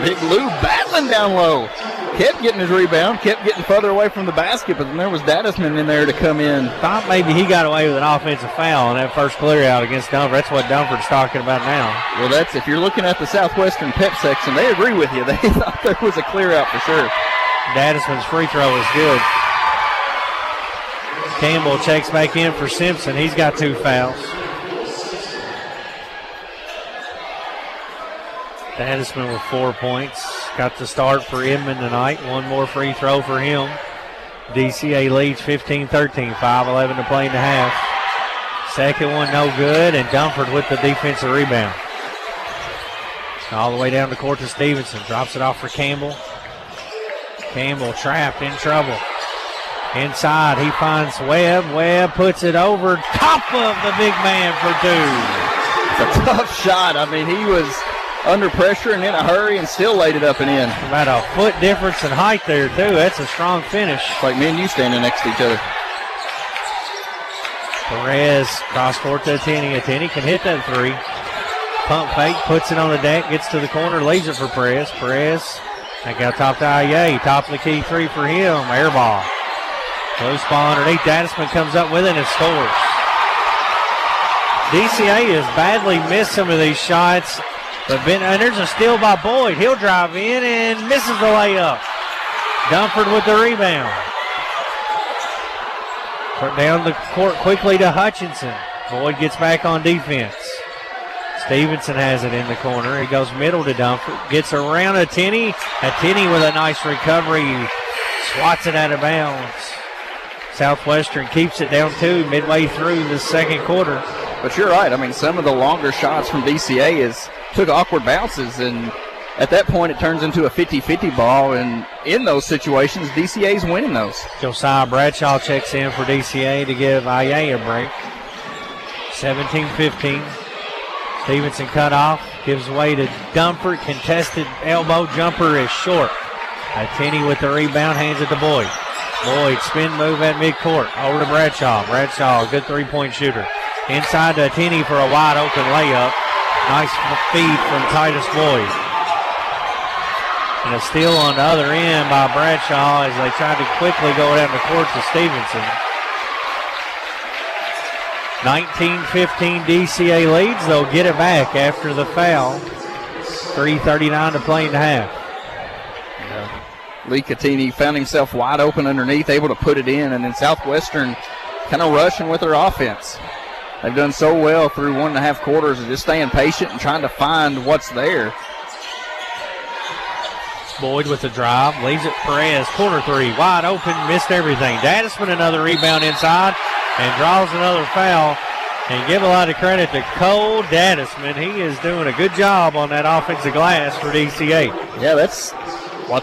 Big Lou battling down low. Kept getting his rebound, kept getting further away from the basket, but then there was Dadisman in there to come in. Thought maybe he got away with an offensive foul on that first clear out against Dunford. That's what Dunford's talking about now. Well, that's if you're looking at the Southwestern pep section, they agree with you. They thought there was a clear out for sure. Dadisman's free throw is good. Campbell checks back in for Simpson. He's got 2 fouls. Dadisman with 4 points. Got the start for Inman tonight. 1 more free throw for him. DCA leads 15-13. 5:11 to play in the half. Second one no good, and Dunford with the defensive rebound. All the way down the court to Stevenson. Drops it off for Campbell. Campbell trapped, in trouble. Inside, he finds Webb. Webb puts it over top of the big man for 2. It's a tough shot. I mean, he was under pressure and in a hurry and still laid it up and in. About a foot difference in height there, too. That's a strong finish. It's like me and you standing next to each other. Perez cross court to Tenney. Tenney can hit that 3. Pump fake, puts it on the deck, gets to the corner, leaves it for Perez. Perez, I got top to Aye. Top of the key 3 for him. Air ball. Loose ball underneath. Dadisman comes up with it and scores. DCA has badly missed some of these shots, but and there's a steal by Boyd. He'll drive in and misses the layup. Dunford with the rebound. Put down the court quickly to Hutchinson. Boyd gets back on defense. Stevenson has it in the corner. He goes middle to Dunford. Gets around a Tenney. A Tenney with a nice recovery. Swats it out of bounds. Southwestern keeps it down 2 midway through the second quarter. But you're right. I mean, some of the longer shots from DCA took awkward bounces, and at that point it turns into a 50-50 ball, and in those situations, DCA's winning those. Josiah Bradshaw checks in for DCA to give IA a break. 17-15. Stevenson cut off, gives way to Dumford. Contested elbow jumper is short. Tenney with the rebound, hands it to Boyd. Boyd, spin move at midcourt. Over to Bradshaw. Bradshaw, good three-point shooter. Inside to Tenney for a wide open layup. Nice feed from Titus Boyd. And a steal on the other end by Bradshaw as they tried to quickly go down the court to Stevenson. 19-15 DCA leads. They'll get it back after the foul. 3:39 to play in the half. Lee Catini found himself wide open underneath, able to put it in, and then Southwestern kind of rushing with their offense. They've done so well through 1.5 quarters of just staying patient and trying to find what's there. Boyd with the drive, leaves it Perez, corner three, wide open, missed everything. Dadisman another rebound inside and draws another foul. And give a lot of credit to Cole Dadisman. He is doing a good job on that offensive glass for DCA. Yeah, that's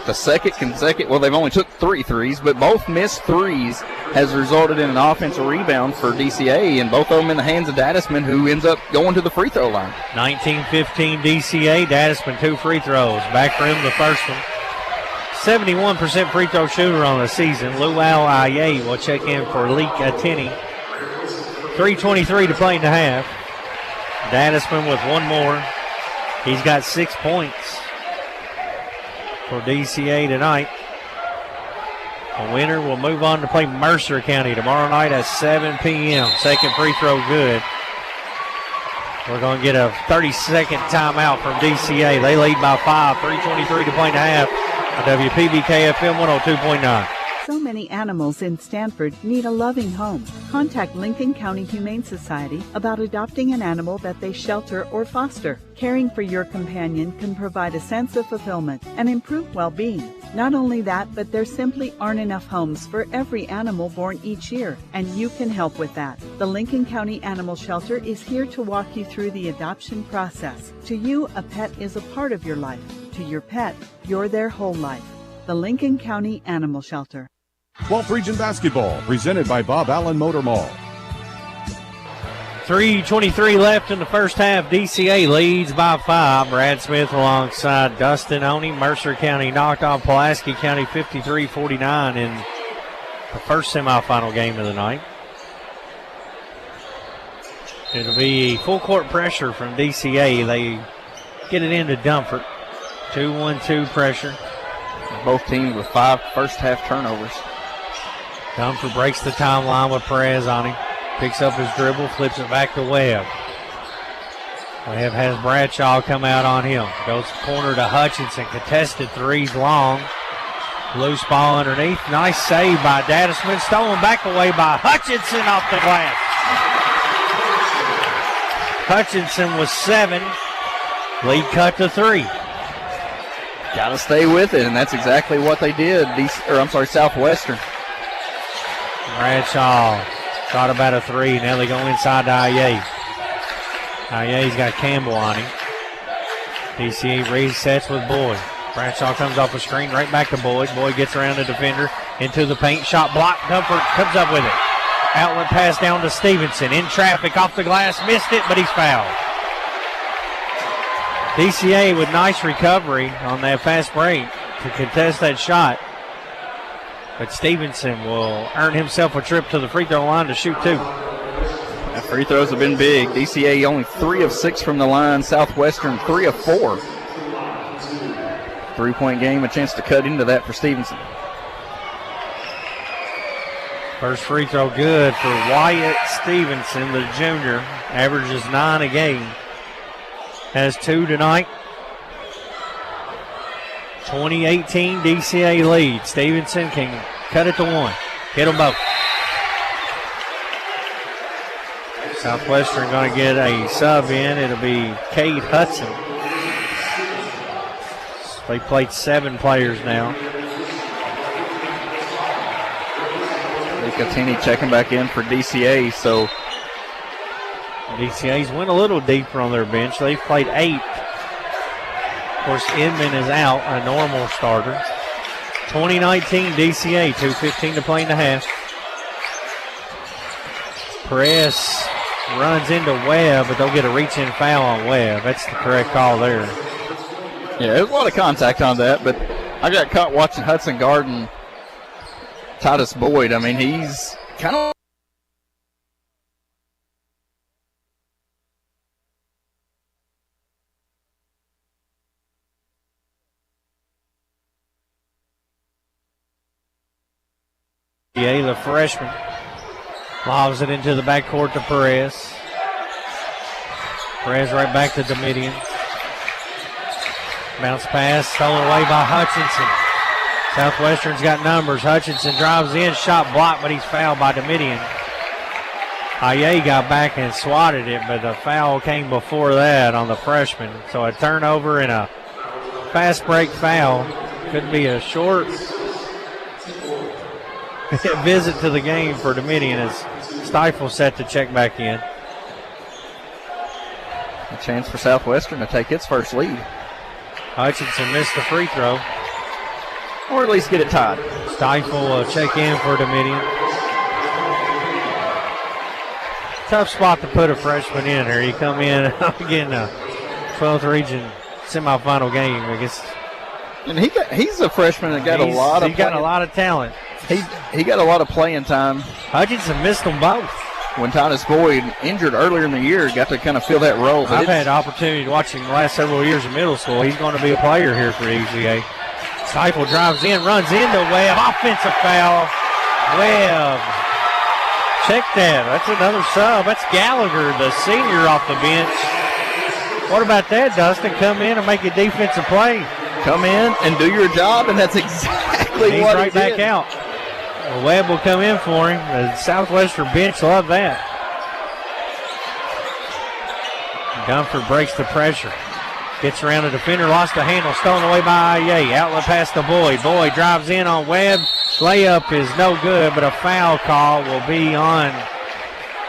the second consecutive. Well, they've only took 3 threes, but both missed threes has resulted in an offensive rebound for DCA, and both of them in the hands of Dadisman, who ends up going to the free throw line. 19-15 DCA. Dadisman 2 free throws. Back rim the first one. 71% free throw shooter on the season. Luau Aye will check in for Lee Catini. 3:23 to play in the half. Dadisman with one more. He's got 6 points for DCA tonight. The winner will move on to play Mercer County tomorrow night at 7 p.m. Second free throw good. We're going to get a 30-second timeout from DCA. They lead by 5. 3:23 to play in the half. WPBK FM 102.9. So many animals in Stanford need a loving home. Contact Lincoln County Humane Society about adopting an animal that they shelter or foster. Caring for your companion can provide a sense of fulfillment and improve well-being. Not only that, but there simply aren't enough homes for every animal born each year, and you can help with that. The Lincoln County Animal Shelter is here to walk you through the adoption process. To you, a pet is a part of your life. To your pet, you're their whole life. The Lincoln County Animal Shelter. 12th Region Basketball, presented by Bob Allen Motor Mall. 3:23 left in the first half. DCA leads by 5. Brad Smith alongside Dustin Oney. Mercer County knocked off Pulaski County 53-49 in the first semifinal game of the night. It'll be full court pressure from DCA. They get it into Dumford. 2-1-2 pressure. Both teams with 5 first half turnovers. Dumford breaks the timeline with Perez on him. Picks up his dribble, flips it back to Webb. Webb has Bradshaw come out on him. Goes corner to Hutchinson. Contested threes long. Loose ball underneath. Nice save by Dadisman. Stolen back away by Hutchinson off the glass. Hutchinson was 7. Lead cut to 3. Got to stay with it, and that's exactly what they did. Southwestern. Bradshaw shot about a 3. Now they go inside to Aye. Aye's got Campbell on him. DCA resets with Boyd. Bradshaw comes off a screen right back to Boyd. Boyd gets around the defender into the paint. Shot blocked. Dumford comes up with it. Outlet pass down to Stevenson. In traffic off the glass. Missed it, but he's fouled. DCA with nice recovery on that fast break to contest that shot. But Stevenson will earn himself a trip to the free throw line to shoot 2. The free throws have been big. DCA only 3 of 6 from the line. Southwestern 3 of 4. 3-point game, a chance to cut into that for Stevenson. First free throw good for Wyatt Stevenson, the junior. Averages 9 a game. Has 2 tonight. 2018 DCA lead. Stevenson can cut it to 1. Hit them both. Southwestern going to get a sub in. It'll be Cade Hudson. They played 7 players now. Catini checking back in for DCA, so DCA's went a little deeper on their bench. They've played 8. Of course, Inman is out, a normal starter. 2019 DCA, 2:15 to play in the half. Perez runs into Webb, but they'll get a reach-in foul on Webb. That's the correct call there. Yeah, there's a lot of contact on that, but I got caught watching Hudson Garden, Titus Boyd. I mean, he's kind of the freshman lobs it into the backcourt to Perez. Perez right back to Domitian. Bounce pass stolen away by Hutchinson. Southwestern's got numbers. Hutchinson drives in, shot blocked, but he's fouled by Domitian. Aye got back and swatted it, but the foul came before that on the freshman. So a turnover and a fast break foul. Could be a short visit to the game for Domitian as Stifel set to check back in. A chance for Southwestern to take its first lead. Hutchinson missed the free throw. Or at least get it tied. Stifel will check in for Domitian. Tough spot to put a freshman in here. You come in again, a 12th region semifinal game, I guess. And he's a freshman that got a lot of talent. He got a lot of playing time. Hutchinson missed them both. When Titus Boyd, injured earlier in the year, got to kind of fill that role. I've had opportunity to watch him the last several years in middle school. He's going to be a player here for DCA. Stifel drives in, runs into Webb. Offensive foul. Webb. Check that. That's another sub. That's Gallagher, the senior, off the bench. What about that, Dustin? Come in and make a defensive play. Come in and do your job, and that's exactly He's what right he did. back out. Webb will come in for him. The Southwestern bench love that. Dunford breaks the pressure. Gets around the defender, lost the handle, stolen away by Aye. Outlet pass to Boyd. Boyd drives in on Webb. Layup is no good, but a foul call will be on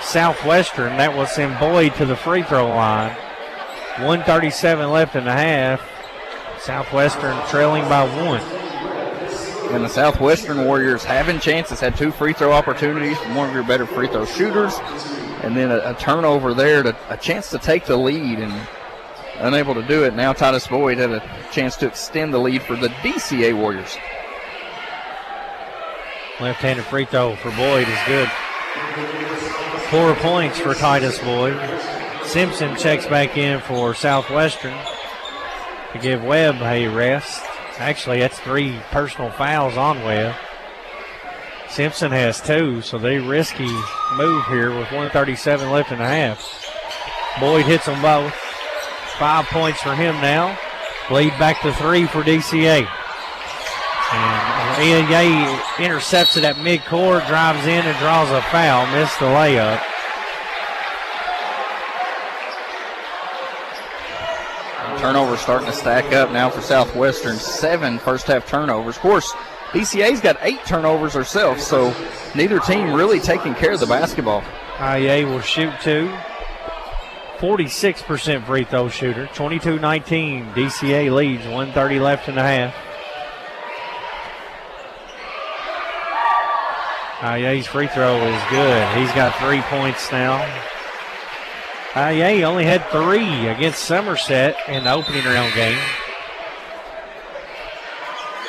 Southwestern. That will send Boyd to the free throw line. 1:37 left in the half. Southwestern trailing by 1. And the Southwestern Warriors having chances, had 2 free throw opportunities from one of your better free throw shooters, and then a turnover there, a chance to take the lead, and unable to do it. Now Titus Boyd had a chance to extend the lead for the DCA Warriors. Left-handed free throw for Boyd is good. 4 points for Titus Boyd. Simpson checks back in for Southwestern to give Webb a rest. Actually, that's 3 personal fouls on Webb. Simpson has 2, so they risky move here with 1:37 left in the half. Boyd hits them both. 5 points for him now. Lead back to 3 for DCA. And Aye intercepts it at midcourt, drives in and draws a foul. Missed the layup. Turnovers starting to stack up now for Southwestern. 7 first half turnovers. Of course, DCA's got 8 turnovers herself, so neither team really taking care of the basketball. Aye will shoot 2. 46% free throw shooter. 22-19. DCA leads. 1:30 left in the half. Aye's free throw is good. He's got 3 points now. Aye only had 3 against Somerset in the opening round game.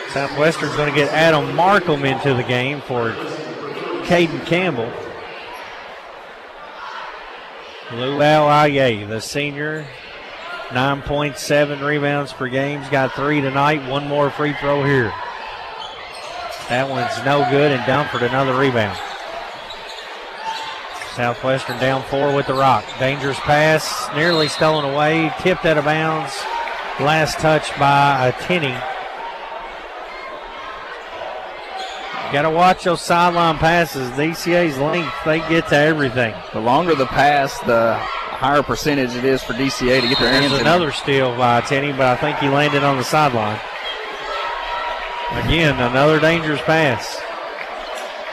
Southwestern's going to get Adam Markham into the game for Caden Campbell. Luau Aye, the senior, 9.7 rebounds per game. He's got 3 tonight. 1 more free throw here. That one's no good, and Dunford another rebound. Southwestern down 4 with the rock. Dangerous pass, nearly stolen away, tipped out of bounds. Last touch by Tenney. Got to watch those sideline passes. DCA's length, they get to everything. The longer the pass, the higher percentage it is for DCA to get their hands in. There's another steal by Tenney, but I think he landed on the sideline. Again, another dangerous pass.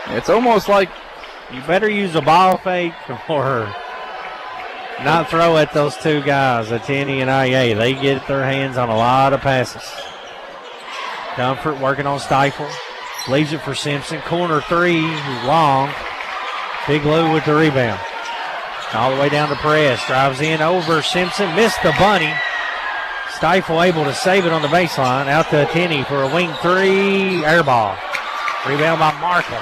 It's almost like you better use a ball fake or not throw at those two guys, Atini and IA. They get their hands on a lot of passes. Comfort working on Stifle. Leaves it for Simpson. Corner three, long. Big Lou with the rebound. All the way down to Perez. Drives in over Simpson. Missed the bunny. Stifle able to save it on the baseline. Out to Atini for a wing three. Air ball. Rebound by Markle.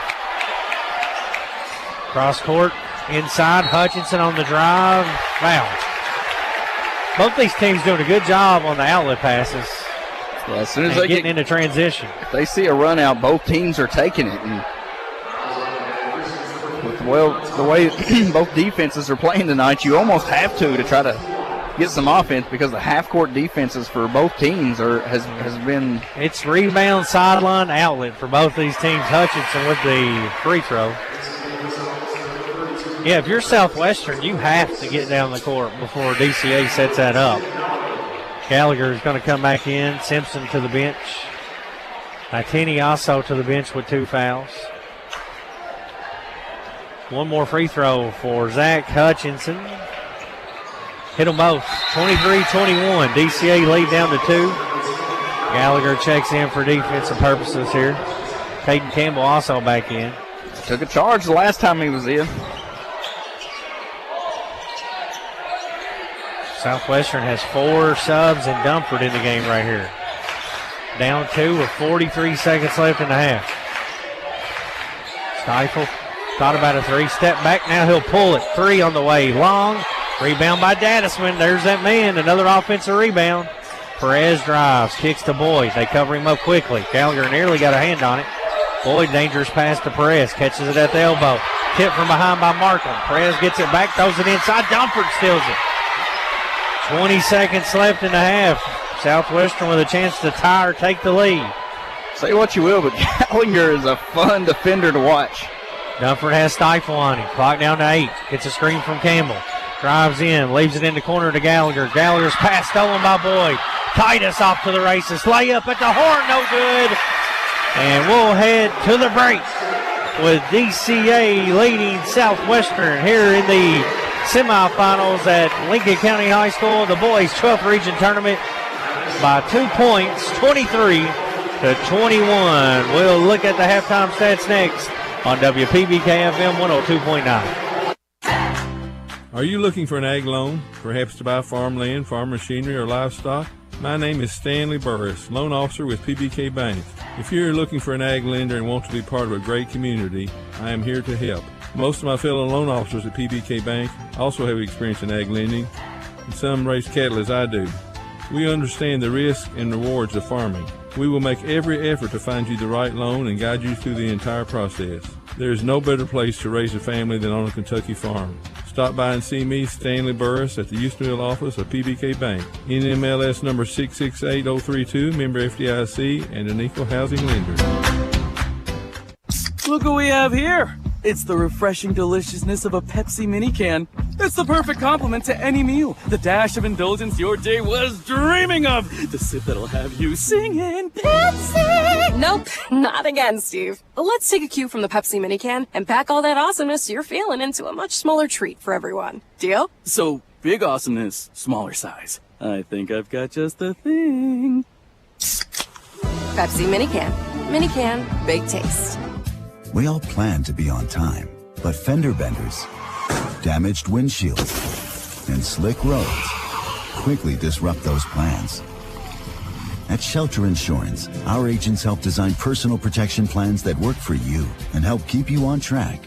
Cross court. Inside. Hutchinson on the drive. Foul. Both these teams doing a good job on the outlet passes. Yeah, as soon as they get into transition. If they see a run out, both teams are taking it. And with the way both defenses are playing tonight, you almost have to try to get some offense because the half-court defenses for both teams has been. It's rebound, sideline, outlet for both these teams. Hutchinson with the free throw. Yeah, if you're Southwestern, you have to get down the court before DCA sets that up. Gallagher is going to come back in. Simpson to the bench. Atini also to the bench with 2 fouls. One more free throw for Zach Hutchinson. Hit them both. 23-21. DCA lead down to 2. Gallagher checks in for defensive purposes here. Caden Campbell also back in. Took a charge the last time he was in. Southwestern has 4 subs and Dumford in the game right here. Down 2 with 43 seconds left in the half. Stifle thought about a 3. Step back, now he'll pull it. 3 on the way. Long. Rebound by Dadisman. There's that man. Another offensive rebound. Perez drives. Kicks to Boyd. They cover him up quickly. Gallagher nearly got a hand on it. Boyd, dangerous pass to Perez. Catches it at the elbow. Tip from behind by Markham. Perez gets it back. Throws it inside. Dumford steals it. 20 seconds left in the half. Southwestern with a chance to tie or take the lead. Say what you will, but Gallagher is a fun defender to watch. Dumford has Stifle on him. Clock down to 8. Gets a screen from Campbell. Drives in. Leaves it in the corner to Gallagher. Gallagher's pass stolen by Boyd. Titus off to the races. Layup at the horn. No good. And we'll head to the break with DCA leading Southwestern here in the semifinals at Lincoln County High School, the boys 12th region tournament by 2 points, 23-21. We'll look at the halftime stats next on WPBK FM 102.9. Are you looking for an ag loan, perhaps to buy farmland, farm machinery, or livestock? My name is Stanley Burris, loan officer with PBK Bank. If you're looking for an ag lender and want to be part of a great community, I am here to help. Most of my fellow loan officers at PBK Bank also have experience in ag lending, and some raise cattle as I do. We understand the risks and rewards of farming. We will make every effort to find you the right loan and guide you through the entire process. There is no better place to raise a family than on a Kentucky farm. Stop by and see me, Stanley Burris, at the Houston Mill office of PBK Bank. NMLS number 668032, member FDIC, and an equal housing lender. Look what we have here. It's the refreshing deliciousness of a Pepsi mini can. It's the perfect complement to any meal. The dash of indulgence your day was dreaming of. The sip that'll have you singing Pepsi. Nope, not again, Steve. Let's take a cue from the Pepsi mini can and pack all that awesomeness you're feeling into a much smaller treat for everyone. Deal? So, big awesomeness, smaller size. I think I've got just the thing. Pepsi mini can. Mini can, big taste. We all plan to be on time, but fender benders, damaged windshields, and slick roads quickly disrupt those plans. At Shelter Insurance, our agents help design personal protection plans that work for you and help keep you on track.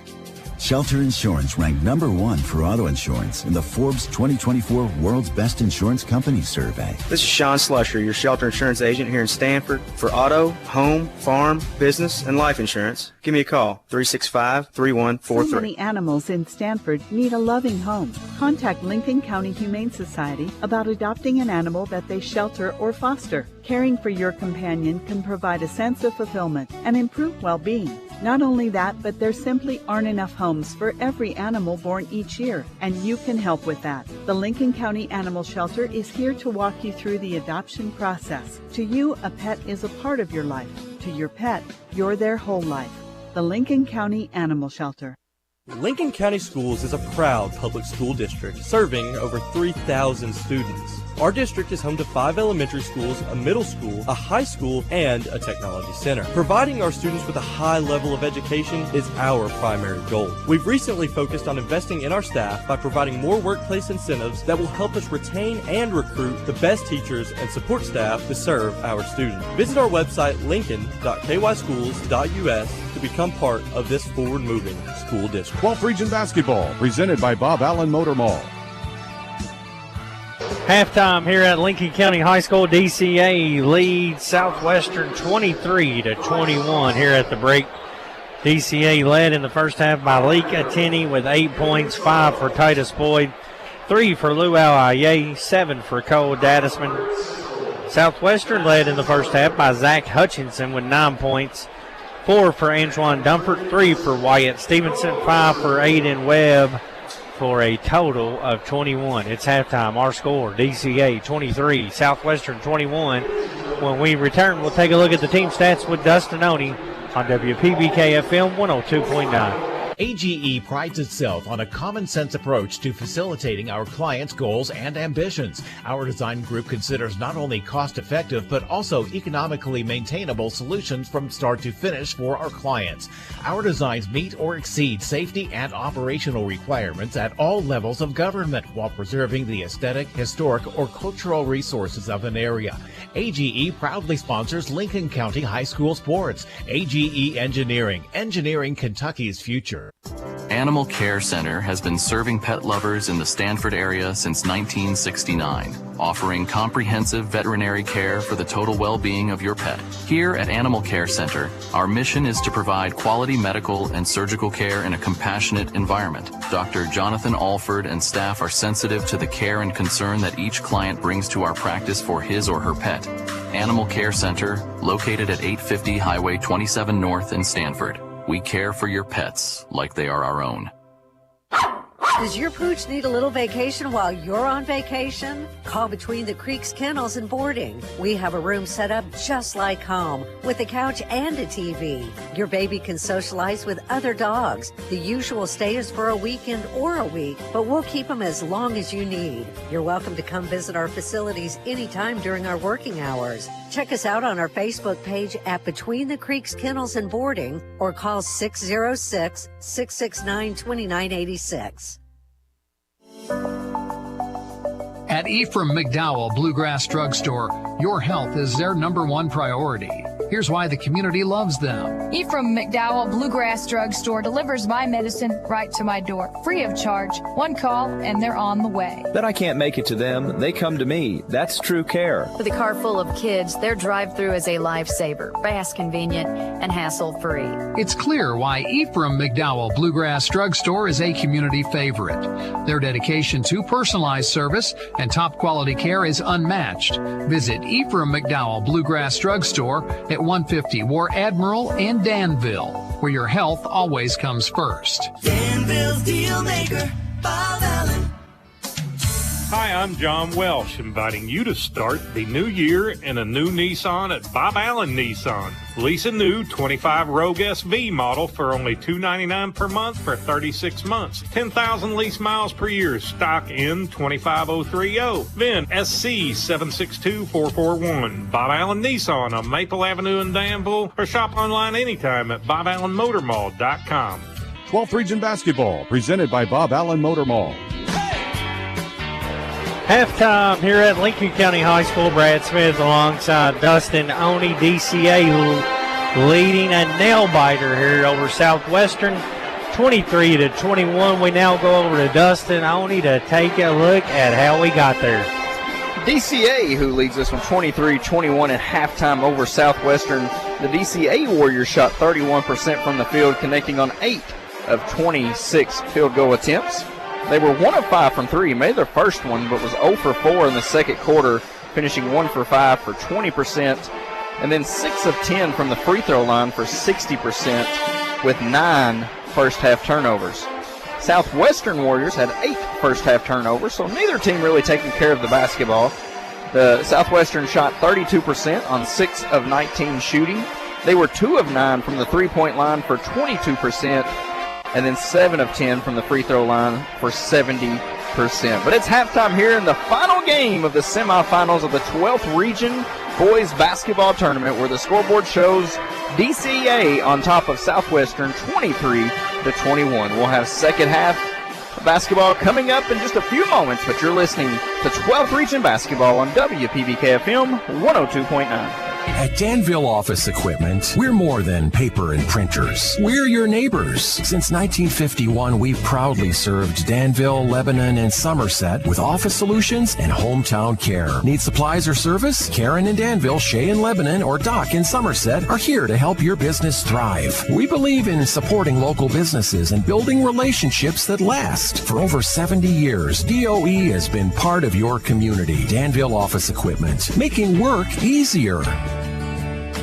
Shelter Insurance ranked #1 for auto insurance in the Forbes 2024 World's Best Insurance Companies survey. This is Sean Slusher, your Shelter Insurance agent here in Stanford. For auto, home, farm, business, and life insurance, give me a call, 365-3143. So many animals in Stanford need a loving home. Contact Lincoln County Humane Society about adopting an animal that they shelter or foster. Caring for your companion can provide a sense of fulfillment and improve well-being. Not only that, but there simply aren't enough homes for every animal born each year, and you can help with that. The Lincoln County Animal Shelter is here to walk you through the adoption process. To you, a pet is a part of your life. To your pet, you're their whole life. The Lincoln County Animal Shelter. Lincoln County Schools is a proud public school district serving over 3,000 students. Our district is home to 5 elementary schools, a middle school, a high school, and a technology center. Providing our students with a high level of education is our primary goal. We've recently focused on investing in our staff by providing more workplace incentives that will help us retain and recruit the best teachers and support staff to serve our students. Visit our website, lincoln.kyschools.us, to become part of this forward-moving school district. 12th Region Basketball, presented by Bob Allen Motor Mall. Halftime here at Lincoln County High School. DCA leads Southwestern 23-21 here at the break. DCA led in the first half by Leaka Tenney with 8 points, 5 for Titus Boyd, 3 for Luau Aye, 7 for Cole Dadisman. Southwestern led in the first half by Zach Hutchinson with 9 points, 4 for Antoine Dumpert, 3 for Wyatt Stevenson, 5 for Aiden Webb, for a total of 21. It's halftime. Our score, DCA 23, Southwestern 21. When we return, we'll take a look at the team stats with Dustin Oney on WPBK FM 102.9. AGE prides itself on a common-sense approach to facilitating our clients' goals and ambitions. Our design group considers not only cost-effective but also economically maintainable solutions from start to finish for our clients. Our designs meet or exceed safety and operational requirements at all levels of government while preserving the aesthetic, historic, or cultural resources of an area. AGE proudly sponsors Lincoln County High School sports. AGE Engineering, engineering Kentucky's future. Animal Care Center has been serving pet lovers in the Stanford area since 1969, offering comprehensive veterinary care for the total well-being of your pet. Here at Animal Care Center, our mission is to provide quality medical and surgical care in a compassionate environment. Dr. Jonathan Alford and staff are sensitive to the care and concern that each client brings to our practice for his or her pet. Animal Care Center, located at 850 Highway 27 North in Stanford. We care for your pets like they are our own. Does your pooch need a little vacation while you're on vacation? Call Between the Creeks Kennels and Boarding. We have a room set up just like home with a couch and a TV. Your baby can socialize with other dogs. The usual stay is for a weekend or a week, but we'll keep them as long as you need. You're welcome to come visit our facilities anytime during our working hours. Check us out on our Facebook page at Between the Creeks Kennels and Boarding or call 606-669-2986. At Ephraim McDowell Bluegrass Drugstore, your health is their #1 priority. Here's why the community loves them. Ephraim McDowell Bluegrass Drugstore delivers my medicine right to my door, free of charge. One call and they're on the way. But I can't make it to them. They come to me. That's true care. With a car full of kids, their drive-through is a lifesaver, fast, convenient, and hassle-free. It's clear why Ephraim McDowell Bluegrass Drugstore is a community favorite. Their dedication to personalized service and top quality care is unmatched. Visit Ephraim McDowell Bluegrass Drugstore at 150 War Admiral in Danville, where your health always comes first. Danville's Deal Maker, Bob Allen. Hi, I'm John Welsh, inviting you to start the new year in a new Nissan at Bob Allen Nissan. Lease a new 25 Rogue SV model for only $299 per month for 36 months. 10,000 lease miles per year. Stock in 25030. VIN SC762441. Bob Allen Nissan on Maple Avenue in Danville, or shop online anytime at BobAllenMotorMall.com. 12th Region Basketball, presented by Bob Allen Motor Mall. Halftime here at Lincoln County High School. Brad Smith alongside Dustin Oney. DCA leading a nail-biter here over Southwestern, 23-21. We now go over to Dustin Oney to take a look at how we got there. DCA, who leads us from 23-21 at halftime over Southwestern. The DCA Warriors shot 31% from the field, connecting on 8 of 26 field goal attempts. They were 1 of 5 from 3, made their first one, but was 0 for 4 in the second quarter, finishing 1 for 5 for 20%, and then 6 of 10 from the free throw line for 60%, with 9 first-half turnovers. Southwestern Warriors had 8 first-half turnovers, so neither team really taking care of the basketball. The Southwestern shot 32% on 6 of 19 shooting. They were 2 of 9 from the three-point line for 22%. and then 7 of 10 from the free throw line for 70%. But it's halftime here in the final game of the semifinals of the 12th Region Boys Basketball Tournament, where the scoreboard shows DCA on top of Southwestern 23-21. We'll have second half basketball coming up in just a few moments, but you're listening to 12th Region Basketball on WPBK FM 102.9. At Danville Office Equipment, we're more than paper and printers. We're your neighbors. Since 1951, we've proudly served Danville, Lebanon, and Somerset with office solutions and hometown care. Need supplies or service? Karen in Danville, Shay in Lebanon, or Doc in Somerset are here to help your business thrive. We believe in supporting local businesses and building relationships that last. For over 70 years, DOE has been part of your community. Danville Office Equipment, making work easier.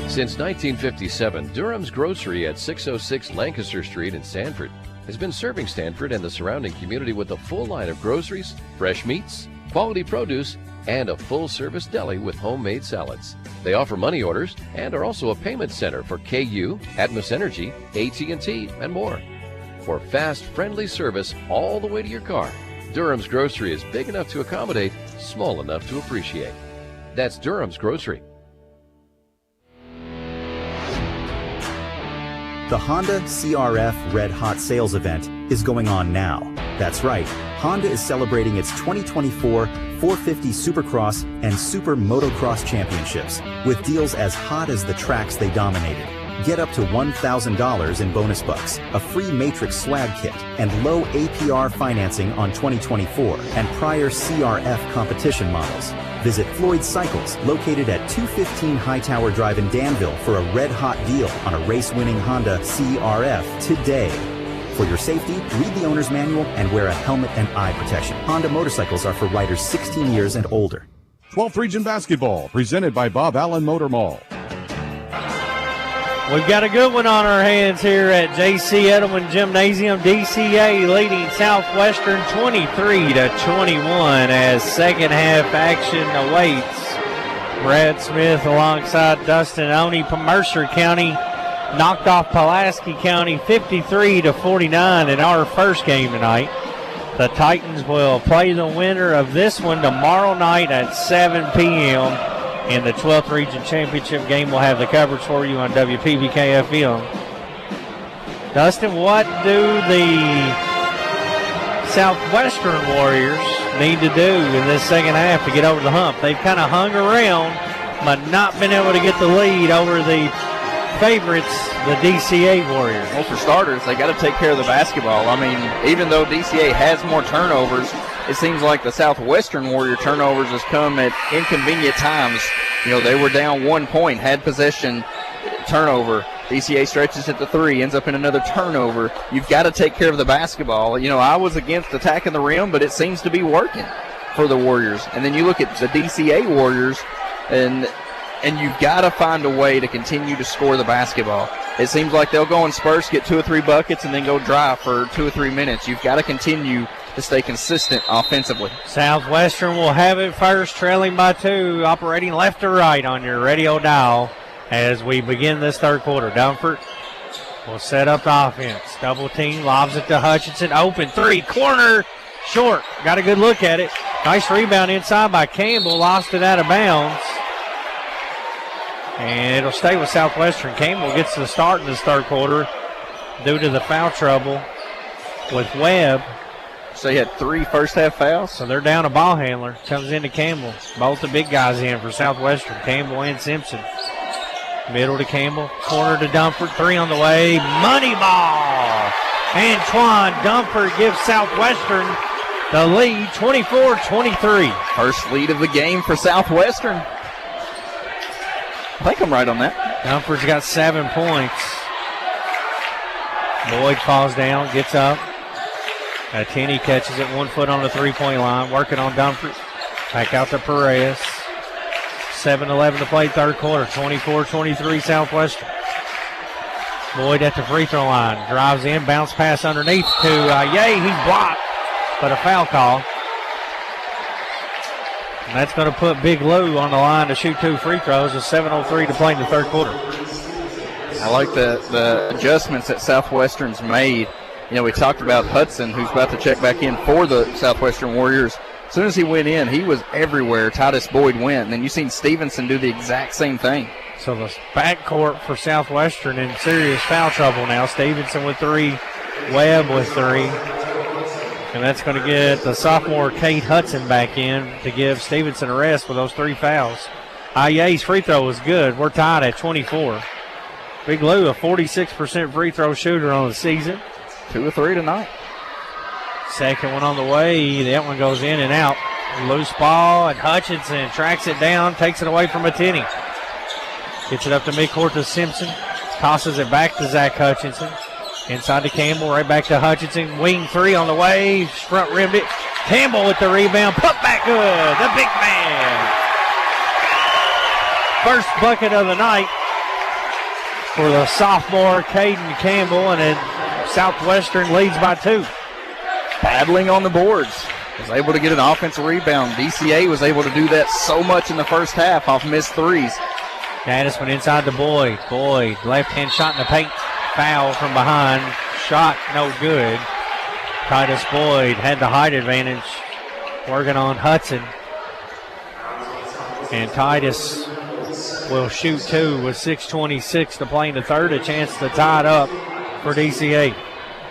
Since 1957, Durham's Grocery at 606 Lancaster Street in Sanford has been serving Sanford and the surrounding community with a full line of groceries, fresh meats, quality produce, and a full-service deli with homemade salads. They offer money orders and are also a payment center for KU, Atmos Energy, AT&T, and more. For fast, friendly service all the way to your car, Durham's Grocery is big enough to accommodate, small enough to appreciate. That's Durham's Grocery. The Honda CRF Red Hot Sales Event is going on now. That's right, Honda is celebrating its 2024 450 Supercross and Super Motocross Championships with deals as hot as the tracks they dominated. Get up to $1,000 in bonus bucks, a free Matrix swag kit, and low APR financing on 2024 and prior CRF competition models. Visit Floyd Cycles, located at 215 Hightower Drive in Danville, for a red-hot deal on a race-winning Honda CRF today. For your safety, read the owner's manual and wear a helmet and eye protection. Honda motorcycles are for riders 16 years and older. 12th Region Basketball, presented by Bob Allen Motor Mall. We've got a good one on our hands here at J.C. Edelman Gymnasium. DCA leading Southwestern 23-21 as second half action awaits. Brad Smith alongside Dustin Oney. Mercer County knocked off Pulaski County 53-49 in our first game tonight. The Titans will play the winner of this one tomorrow night at 7 p.m. And the 12th Region Championship game will have the coverage for you on WPBK FM. Dustin, what do the Southwestern Warriors need to do in this second half to get over the hump? They've kind of hung around, but not been able to get the lead over the favorites, the DCA Warriors. Well, for starters, they got to take care of the basketball. I mean, even though DCA has more turnovers, it seems like the Southwestern Warrior turnovers has come at inconvenient times. You know, they were down 1 point, had possession, turnover. DCA stretches at the 3, ends up in another turnover. You've got to take care of the basketball. You know, I was against attacking the rim, but it seems to be working for the Warriors. And then you look at the DCA Warriors, and you've got to find a way to continue to score the basketball. It seems like they'll go in spurts, get 2 or 3 buckets, and then go dry for 2 or 3 minutes. You've got to continue to stay consistent offensively. Southwestern will have it first, trailing by 2, operating left to right on your radio dial as we begin this third quarter. Dunford will set up the offense. Double team, lobs it to Hutchinson. Open 3, corner, short. Got a good look at it. Nice rebound inside by Campbell. Lost it out of bounds. And it'll stay with Southwestern. Campbell gets to the start in this third quarter due to the foul trouble with Webb. So he had 3 first-half fouls. So they're down a ball handler. Comes into Campbell. Both the big guys in for Southwestern, Campbell and Simpson. Middle to Campbell. Corner to Dunford. 3 on the way. Money ball. Antoine Dunford gives Southwestern the lead, 24-23. First lead of the game for Southwestern. I think I'm right on that. Dunford's got 7 points. Boyd falls down, gets up. Tenney catches it 1 foot on the 3-point line, working on Dunford. Back out to Perez. 7:11 to play, third quarter. 24-23 Southwestern. Boyd at the free throw line. Drives in, bounce pass underneath to Ye. He's blocked, but a foul call. And that's going to put Big Lou on the line to shoot 2 free throws with 7:03 to play in the third quarter. I like the adjustments that Southwestern's made. We talked about Hudson, who's about to check back in for the Southwestern Warriors. As soon as he went in, he was everywhere Titus Boyd went. And then you've seen Stevenson do the exact same thing. So the backcourt for Southwestern in serious foul trouble now. Stevenson with 3, Webb with 3. And that's going to get the sophomore Cade Hudson back in to give Stevenson a rest with those 3 fouls. Aye's free throw was good. We're tied at 24. Big Lou, a 46% free throw shooter on the season. 2 of 3 tonight. Second one on the way. That one goes in and out. Loose ball, and Hutchinson tracks it down, takes it away from Attini. Gets it up to midcourt to Simpson. Tosses it back to Zach Hutchinson. Inside to Campbell, right back to Hutchinson. Wing 3 on the way. Front rimmed it. Campbell with the rebound. Put back good. The big man. First bucket of the night for the sophomore Caden Campbell, and then Southwestern leads by 2. Battling on the boards. Was able to get an offensive rebound. DCA was able to do that so much in the first half off missed threes. Gaddis went inside to Boyd. Boyd, left-hand shot in the paint. Foul from behind. Shot no good. Titus Boyd had the height advantage. Working on Hudson. And Titus will shoot 2 with 6:26 to play in the third. A chance to tie it up for DCA.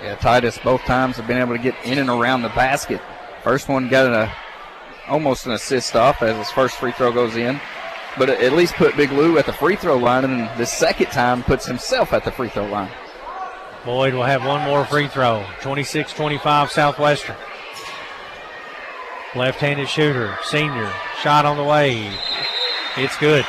Yeah, Titus both times have been able to get in and around the basket. First one got almost an assist off as his first free throw goes in. But at least put Big Lou at the free throw line, and then the second time puts himself at the free throw line. Boyd will have one more free throw. 26-25 Southwestern. Left-handed shooter, senior. Shot on the way. It's good.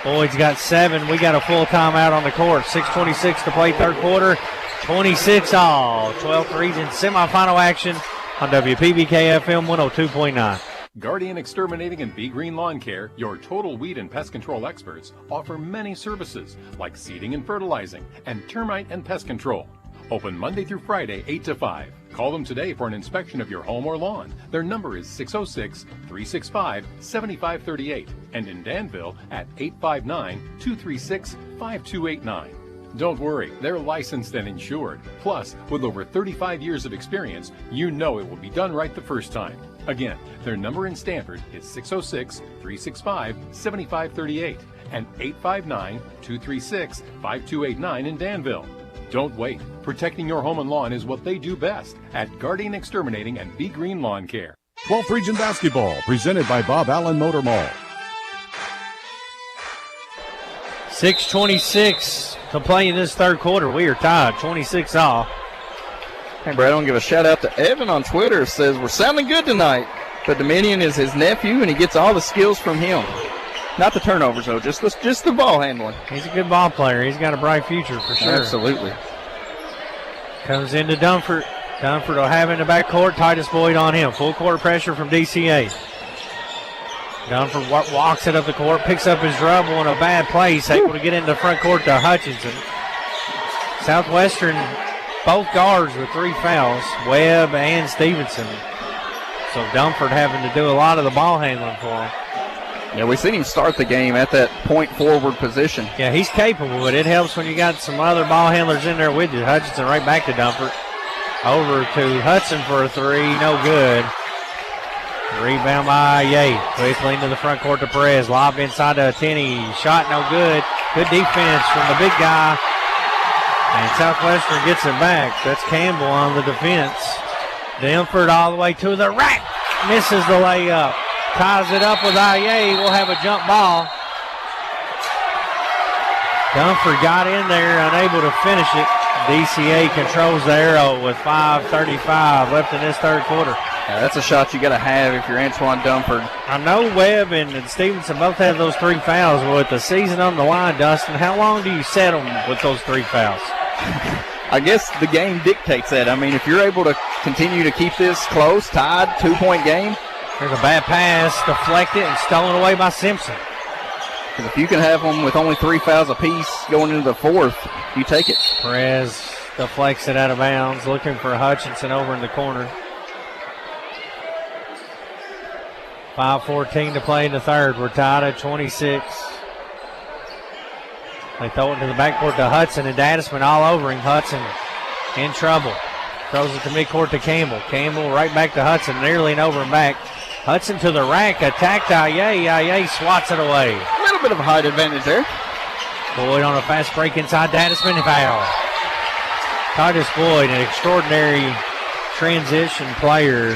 Boyd's got 7. We got a full timeout on the court. 6:26 to play third quarter. 26 all. 12 threes in semifinal action on WPBK FM 102.9. Guardian Exterminating and Be Green Lawn Care, your total weed and pest control experts, offer many services like seeding and fertilizing and termite and pest control. Open Monday through Friday, 8 to 5. Call them today for an inspection of your home or lawn. Their number is 606-365-7538 and in Danville at 859-236-5289. Don't worry, they're licensed and insured. Plus, with over 35 years of experience, you know it will be done right the first time. Again, their number in Stanford is 606-365-7538 and 859-236-5289 in Danville. Don't wait. Protecting your home and lawn is what they do best at Guardian Exterminating and Be Green Lawn Care. 12th Region Basketball, presented by Bob Allen Motor Mall. 6:26 to play in this third quarter. We are tied 26 all. Hey, Brad, I want to give a shout out to Evan on Twitter. Says, we're sounding good tonight. But Dominion is his nephew, and he gets all the skills from him. Not the turnovers, though, just the ball handling. He's a good ball player. He's got a bright future for sure. Absolutely. Comes into Dunford. Dunford will have in the backcourt. Titus Boyd on him. Full court pressure from DCA. Dunford walks it up the court, picks up his dribble in a bad place, able to get into the front court to Hutchinson. Southwestern, both guards with 3 fouls, Webb and Stevenson. So Dunford having to do a lot of the ball handling for him. Yeah, we've seen him start the game at that point forward position. Yeah, he's capable, but it helps when you got some other ball handlers in there with you. Hutchinson right back to Dunford. Over to Hudson for a 3, no good. Rebound by Ye. Quickly into the front court to Perez. Lob inside to Attini. Shot no good. Good defense from the big guy. And Southwestern gets it back. That's Campbell on the defense. Dunford all the way to the rack. Misses the layup. Ties it up with Aye. We'll have a jump ball. Dunford got in there, unable to finish it. DCA controls the arrow with 5:35 left in this third quarter. Yeah, that's a shot you got to have if you're Antoine Dunford. I know Webb and Stevenson both have those 3 fouls, but with the season on the line, Dustin, how long do you set them with those 3 fouls? I guess the game dictates that. I mean, if you're able to continue to keep this close, tied, 2-point game. There's a bad pass, deflected, and stolen away by Simpson. Because if you can have them with only 3 fouls apiece going into the fourth, you take it. Perez deflects it out of bounds, looking for Hutchinson over in the corner. 5:14 to play in the third. We're tied at 26. They throw it into the backcourt to Hudson, and Dadisman all over him. Hudson in trouble. Throws it to midcourt to Campbell. Campbell right back to Hudson, nearly an over and back. Hudson to the rack, attacked Aye. Aye swats it away. A little bit of a height advantage there. Boyd on a fast break inside Danisman, foul. Titus Boyd, an extraordinary transition player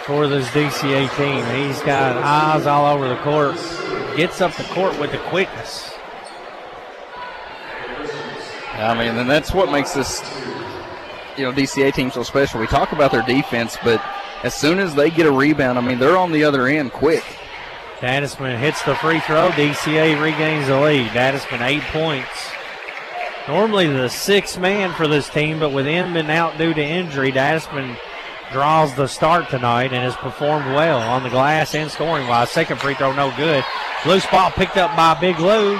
for this DCA team. He's got eyes all over the court. Gets up the court with the quickness. I mean, and that's what makes this, DCA team so special. We talk about their defense, but as soon as they get a rebound, I mean, they're on the other end quick. Danisman hits the free throw. DCA regains the lead. Danisman 8 points. Normally the sixth man for this team, but with Inman out due to injury, Danisman draws the start tonight and has performed well on the glass and scoring-wise. Second free throw, no good. Loose ball picked up by Big Lou.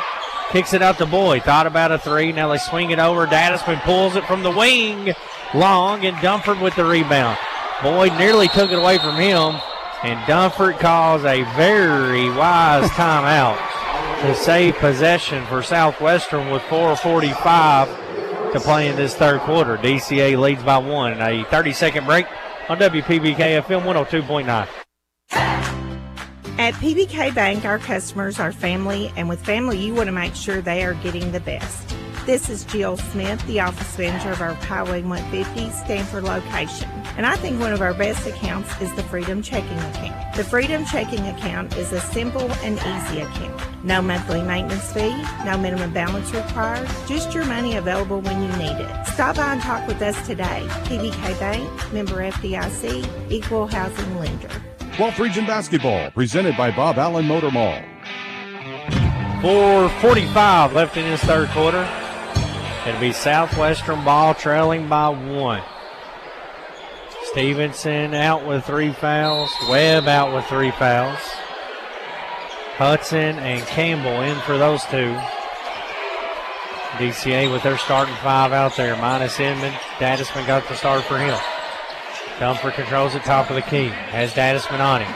Kicks it out to Boyd. Thought about a three. Now they swing it over. Danisman pulls it from the wing. Long, and Dunford with the rebound. Boyd nearly took it away from him, and Dunford calls a very wise timeout to save possession for Southwestern with 4:45 to play in this third quarter. DCA leads by 1. A 30-second break on WPBK FM 102.9. At PBK Bank, our customers are family, and with family, you want to make sure they are getting the best. This is Jill Smith, the office manager of our Highway 150 Stanford location. And I think one of our best accounts is the Freedom Checking Account. The Freedom Checking Account is a simple and easy account. No monthly maintenance fee, no minimum balance required, just your money available when you need it. Stop by and talk with us today. PBK Bank, member FDIC, equal housing lender. 12th Region Basketball, presented by Bob Allen Motor Mall. 4:45 left in this third quarter. It'll be Southwestern ball trailing by 1. Stevenson out with 3 fouls. Webb out with 3 fouls. Hudson and Campbell in for those 2. DCA with their starting 5 out there, minus Inman. Danisman got the start for him. Dunford controls the top of the key. Has Danisman on him.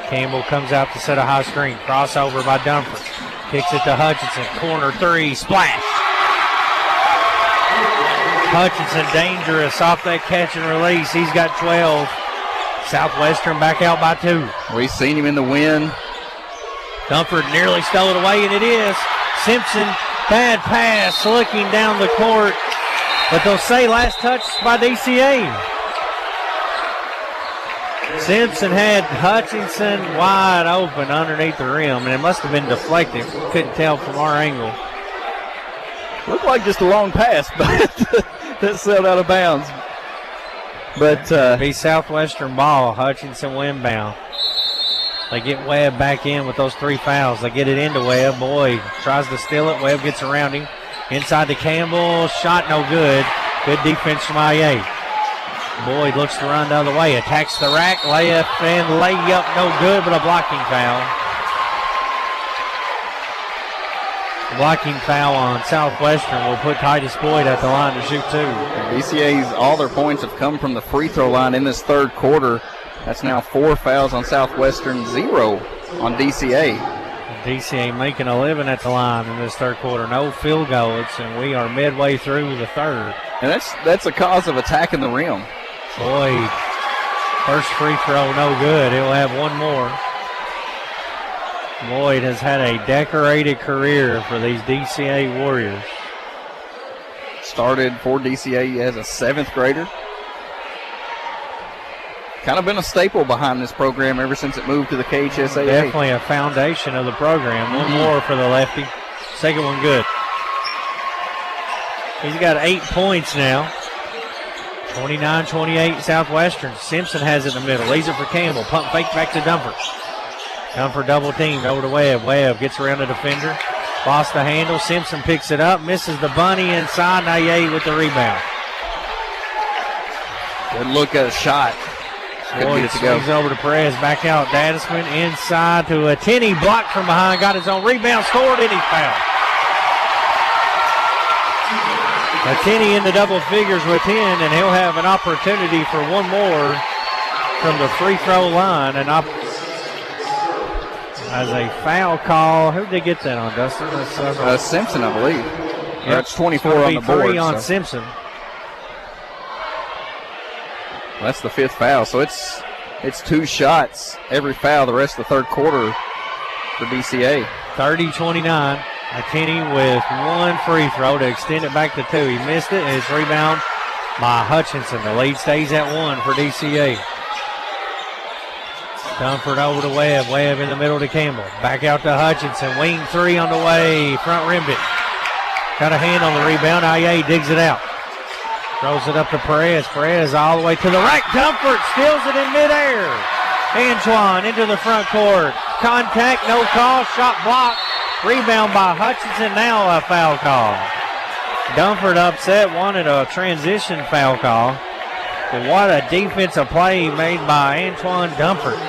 Campbell comes out to set a high screen. Crossover by Dunford. Kicks it to Hutchinson. Corner 3. Splash. Hutchinson dangerous off that catch and release. He's got 12. Southwestern back out by 2. We've seen him in the wind. Dunford nearly stole it away, and it is. Simpson, bad pass, looking down the court. But they'll say last touch by DCA. Simpson had Hutchinson wide open underneath the rim, and it must have been deflected. We couldn't tell from our angle. Looked like just a long pass, but that sailed out of bounds. But be Southwestern ball. Hutchinson will inbound. They get Webb back in with those 3 fouls. They get it into Webb. Boyd tries to steal it. Webb gets around him. Inside to Campbell. Shot no good. Good defense from IA. Boyd looks to run the other way. Attacks the rack. Layup and layup no good, but a blocking foul. Blocking foul on Southwestern will put Titus Boyd at the line to shoot 2. DCA's, all their points have come from the free throw line in this third quarter. That's now 4 fouls on Southwestern, 0 on DCA. DCA making a living at the line in this third quarter. No field goals, and we are midway through the third. And that's a cause of attacking the rim. Boyd, first free throw, no good. He'll have one more. Boyd has had a decorated career for these DCA Warriors. Started for DCA as a 7th grader. Kind of been a staple behind this program ever since it moved to the KHSAA. Definitely a foundation of the program. One more for the lefty. Second one good. He's got 8 points now. 29-28 Southwestern. Simpson has it in the middle. Leaves it for Campbell. Pump fake back to Dunford. Dunford double teamed over to Webb. Webb gets around the defender. Lost the handle. Simpson picks it up. Misses the bunny inside. Naye with the rebound. Good look at a shot. Boyd swings over to Perez. Back out. Danisman inside to a Tenney. Blocked from behind. Got his own rebound. Scored and he fouled. Tenney in the double figures with 10, and he'll have an opportunity for one more from the free throw line. And as a foul call, who did they get that on, Dustin? Simpson, I believe. Yep. That's 24 on the board. 3 on Simpson. That's the 5th foul. So it's 2 shots every foul the rest of the third quarter for DCA. 30-29. Tenney with 1 free throw to extend it back to 2. He missed it, and it's rebound by Hutchinson. The lead stays at 1 for DCA. Dunford over to Webb. Webb in the middle to Campbell. Back out to Hutchinson. Wing 3 on the way. Front rimmed it. Got a hand on the rebound. Aye digs it out. Throws it up to Perez. Perez all the way to the rack. Dunford steals it in midair. Antoine into the front court. Contact, no call. Shot blocked. Rebound by Hutchinson. Now a foul call. Dunford upset. Wanted a transition foul call. But what a defensive play made by Antoine Dunford.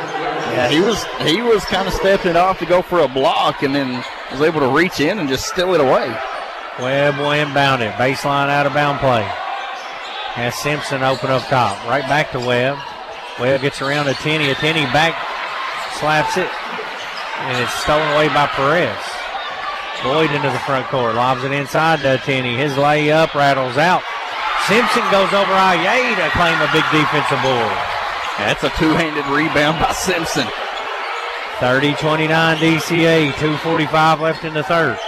Yeah, he was kind of stepping off to go for a block and then was able to reach in and just steal it away. Webb will inbound it. Baseline out of bound play. Has Simpson open up top. Right back to Webb. Webb gets around to Tenney. Tenney back slaps it. And it's stolen away by Perez. Boyd into the front court. Lobs it inside to Tenney. His layup rattles out. Simpson goes over Aye to claim a big defensive board. That's a two-handed rebound by Simpson. 30-29 DCA. 2:45 left in the third.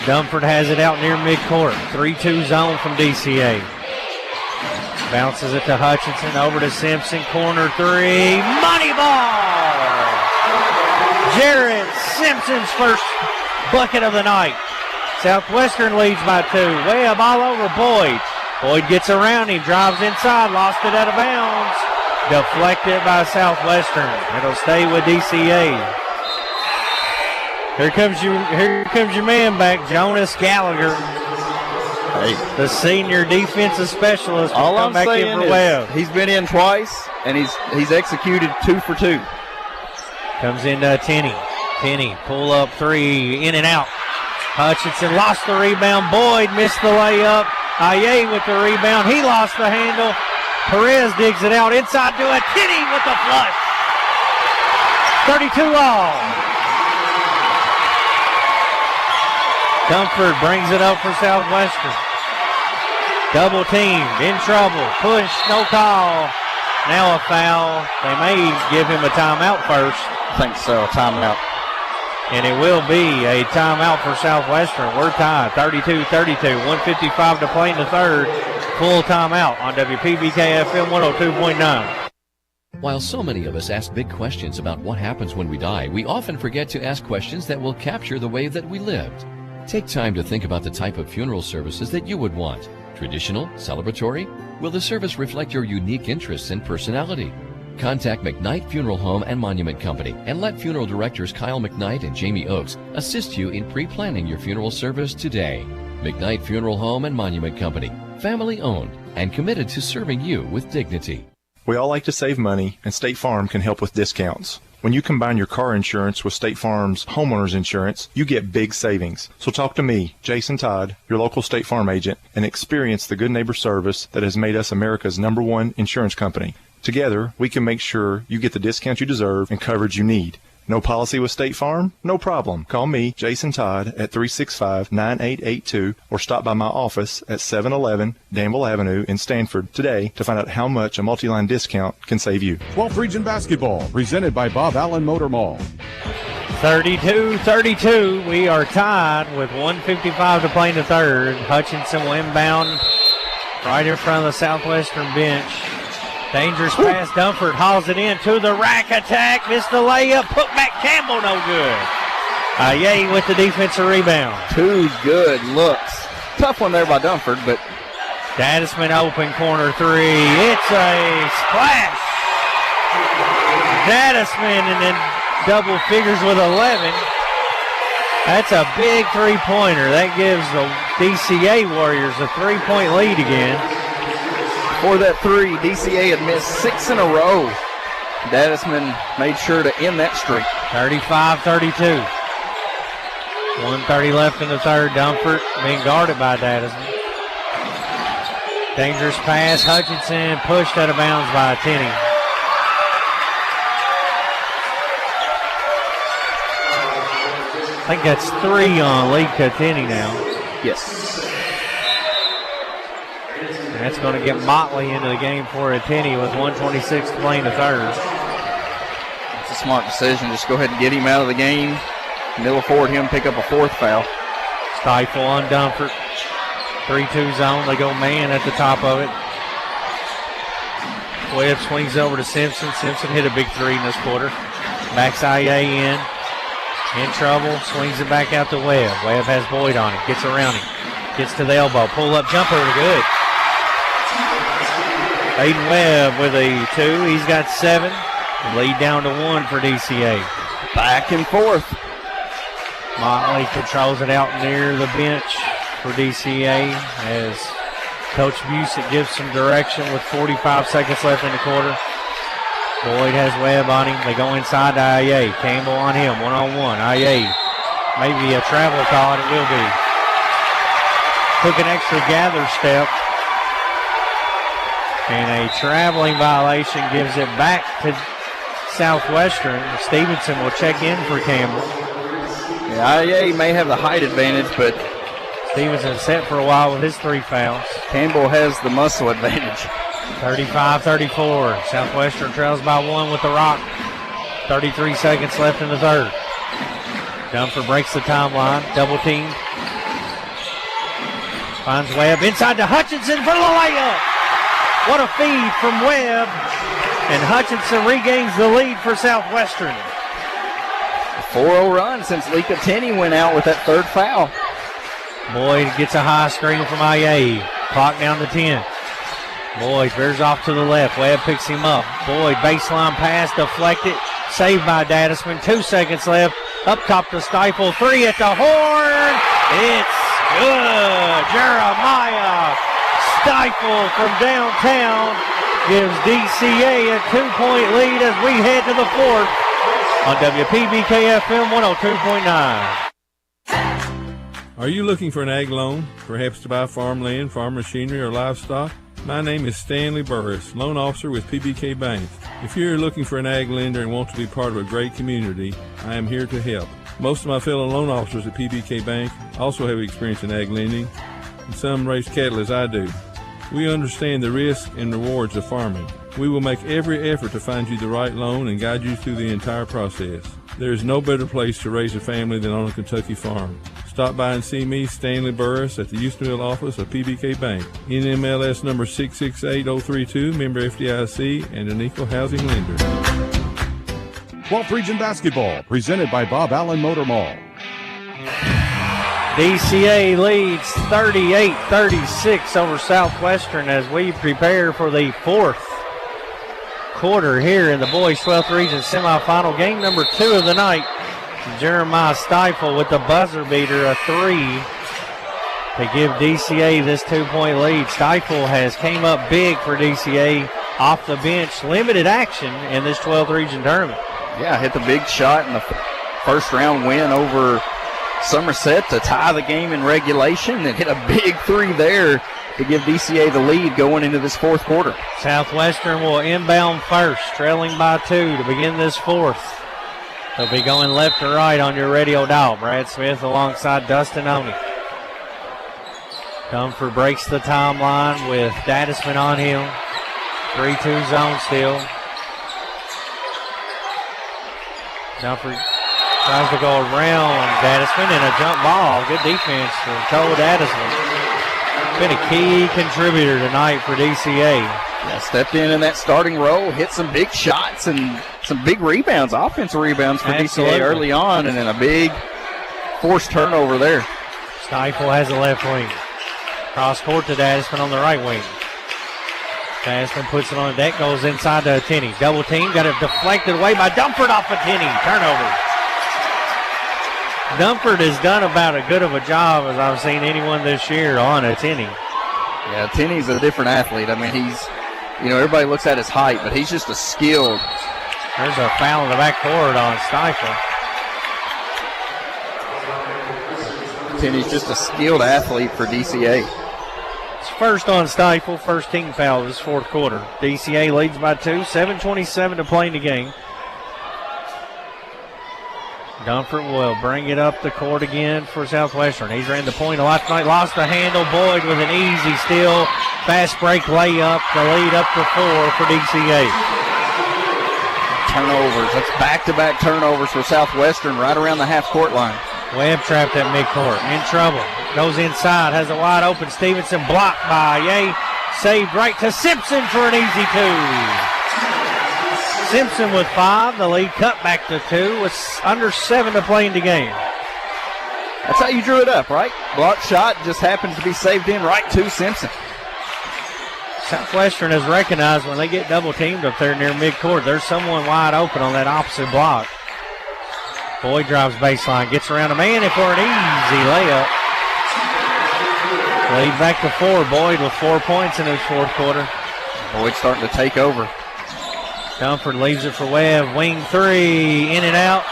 Dunford has it out near midcourt. 3-2 zone from DCA. Bounces it to Hutchinson. Over to Simpson. Corner three. Money ball! Jared Simpson's first bucket of the night. Southwestern leads by 2. Webb all over Boyd. Boyd gets around him. Drives inside. Lost it out of bounds. Deflected by Southwestern. It'll stay with DCA. Here comes your man back, Jonas Gallagher. Hey, the senior defensive specialist. All come I'm back saying in for is Webb. He's been in twice, and he's executed 2 for 2. Comes into Tenney. Tenney, pull up 3, in and out. Hutchinson lost the rebound. Boyd missed the layup. Aye with the rebound. He lost the handle. Perez digs it out inside to it. Tenney with the flush. 32 all. Dunford brings it up for Southwestern. Double teamed, in trouble, push, no call. Now a foul. They may give him a timeout first. I think so, timeout. And it will be a timeout for Southwestern. We're tied, 32-32, 1:55 to play in the third. Full timeout on WPBK FM 102.9. While so many of us ask big questions about what happens when we die, we often forget to ask questions that will capture the way that we lived. Take time to think about the type of funeral services that you would want. Traditional? Celebratory? Will the service reflect your unique interests and personality? Contact McKnight Funeral Home and Monument Company and let funeral directors Kyle McKnight and Jamie Oakes assist you in pre-planning your funeral service today. McKnight Funeral Home and Monument Company, family owned and committed to serving you with dignity. We all like to save money, and State Farm can help with discounts. When you combine your car insurance with State Farm's homeowner's insurance, you get big savings. So talk to me, Jason Todd, your local State Farm agent, and experience the good neighbor service that has made us America's #1 insurance company. Together, we can make sure you get the discount you deserve and coverage you need. No policy with State Farm? No problem. Call me, Jason Todd, at 365-9882 or stop by my office at 711 Danville Avenue in Stanford today to find out how much a multi-line discount can save you. 12th Region Basketball, presented by Bob Allen Motor Mall. 32-32. We are tied with 1:55 to play in the third. Hutchinson will inbound right in front of the Southwestern bench. Dangerous pass. Dunford hauls it in to the rack attack. Missed the layup. Put back Campbell, no good. Aye with the defensive rebound. 2 good looks. Tough one there by Dunford, but Dadisman open corner 3. It's a splash. Dadisman and then double figures with 11. That's a big three-pointer. That gives the DCA Warriors a 3-point lead again. For that 3, DCA had missed 6 in a row. Dadisman made sure to end that streak. 35-32. 1:30 left in the third. Dunford being guarded by Dadisman. Dangerous pass. Hutchinson pushed out of bounds by Tenney. I think that's 3 on Lee Tenney now. Yes. That's going to get Motley into the game for Tenney with 1:26 to play in the third. It's a smart decision. Just go ahead and get him out of the game. Middle forward him, pick up a fourth foul. Stifle on Dunford. 3-2 zone. They go man at the top of it. Webb swings over to Simpson. Simpson hit a big three in this quarter. Backs IA in trouble. Swings it back out to Webb. Webb has Boyd on it. Gets around him. Gets to the elbow. Pull up jumper. Good. Aiden Webb with a 2. He's got 7. Lead down to 1 for DCA. Back and forth. Motley controls it out near the bench for DCA as Coach Busick gives some direction with 45 seconds left in the quarter. Boyd has Webb on him. They go inside to IA. Campbell on him, one-on-one. IA, maybe a travel call, and it will be. Took an extra gather step. And a traveling violation gives it back to Southwestern. Stevenson will check in for Campbell. Yeah, IA may have the height advantage, but Stevenson set for a while with his 3 fouls. Campbell has the muscle advantage. 35-34. Southwestern trails by 1 with the rock. 33 seconds left in the third. Dunford breaks the timeline. Double team. Finds Webb inside to Hutchinson for the layup. What a feed from Webb. And Hutchinson regains the lead for Southwestern. A 4-0 run since Lika Tenney went out with that 3rd foul. Boyd gets a high screen from IA. Clock down to 10. Boyd veers off to the left. Webb picks him up. Boyd baseline pass deflected. Saved by Dadisman. 2 seconds left. Up top to Stifle. 3 at the horn. It's good. Jeremiah Stifle from downtown gives DCA a 2-point lead as we head to the 4th on WPBK-FM 102.9. Are you looking for an ag loan, perhaps to buy farmland, farm machinery, or livestock? My name is Stanley Burris, loan officer with PBK Bank. If you're looking for an ag lender and want to be part of a great community, I am here to help. Most of my fellow loan officers at PBK Bank also have experience in ag lending, and some raise cattle as I do. We understand the risks and rewards of farming. We will make every effort to find you the right loan and guide you through the entire process. There is no better place to raise a family than on a Kentucky farm. Stop by and see me, Stanley Burris, at the Houstonville office of PBK Bank. NMLS number 668032, member FDIC, and an equal housing lender. 12th Region Basketball, presented by Bob Allen Motor Mall. DCA leads 38-36 over Southwestern as we prepare for the 4th quarter here in the boys 12th region semifinal, game number 2 of the night. Jeremiah Stifle with the buzzer beater, a 3 to give DCA this 2-point lead. Stifle has came up big for DCA off the bench, limited action in this 12th region tournament. Yeah, hit the big shot in the first round win over Somerset to tie the game in regulation, and hit a big 3 there to give DCA the lead going into this 4th quarter. Southwestern will inbound first, trailing by 2 to begin this 4th. They'll be going left to right on your radio dial. Brad Smith alongside Dustin Oney. Dunford breaks the timeline with Dadisman on him. 3-2 zone still. Dunford tries to go around Dadisman and a jump ball. Good defense for Cole Dadisman. Been a key contributor tonight for DCA. Yeah, stepped in that starting role, hit some big shots and some big rebounds, offensive rebounds for DCA early on, and then a big forced turnover there. Stifle has the left wing. Cross court to Dadisman on the right wing. Dadisman puts it on the deck, goes inside to Tenney. Double team, got it deflected away by Dunford off of Tenney. Turnover. Dunford has done about as good of a job as I've seen anyone this year on a Tenney. Yeah, Tenney's a different athlete. I mean, he's, everybody looks at his height, but he's just a skilled. There's a foul in the backcourt on Stifle. Tenney's just a skilled athlete for DCA. It's first on Stifle, first team foul this 4th quarter. DCA leads by 2, 7:27 to play in the game. Dunford will bring it up the court again for Southwestern. He's ran the point a lot tonight, lost the handle. Boyd with an easy steal. Fast break layup, the lead up to 4 for DCA. Turnovers. That's back-to-back turnovers for Southwestern right around the half-court line. Webb trapped at midcourt. In trouble. Goes inside. Has a wide open Stevenson blocked by Ye. Saved right to Simpson for an easy 2. Simpson with 5. The lead cut back to 2 with under 7 to play in the game. That's how you drew it up, right? Blocked shot just happens to be saved in right to Simpson. Southwestern has recognized when they get double teamed up there near midcourt, there's someone wide open on that opposite block. Boyd drives baseline, gets around a man and for an easy layup. Lead back to 4. Boyd with 4 points in his fourth quarter. Boyd starting to take over. Dunford leaves it for Webb. Wing 3, in and out.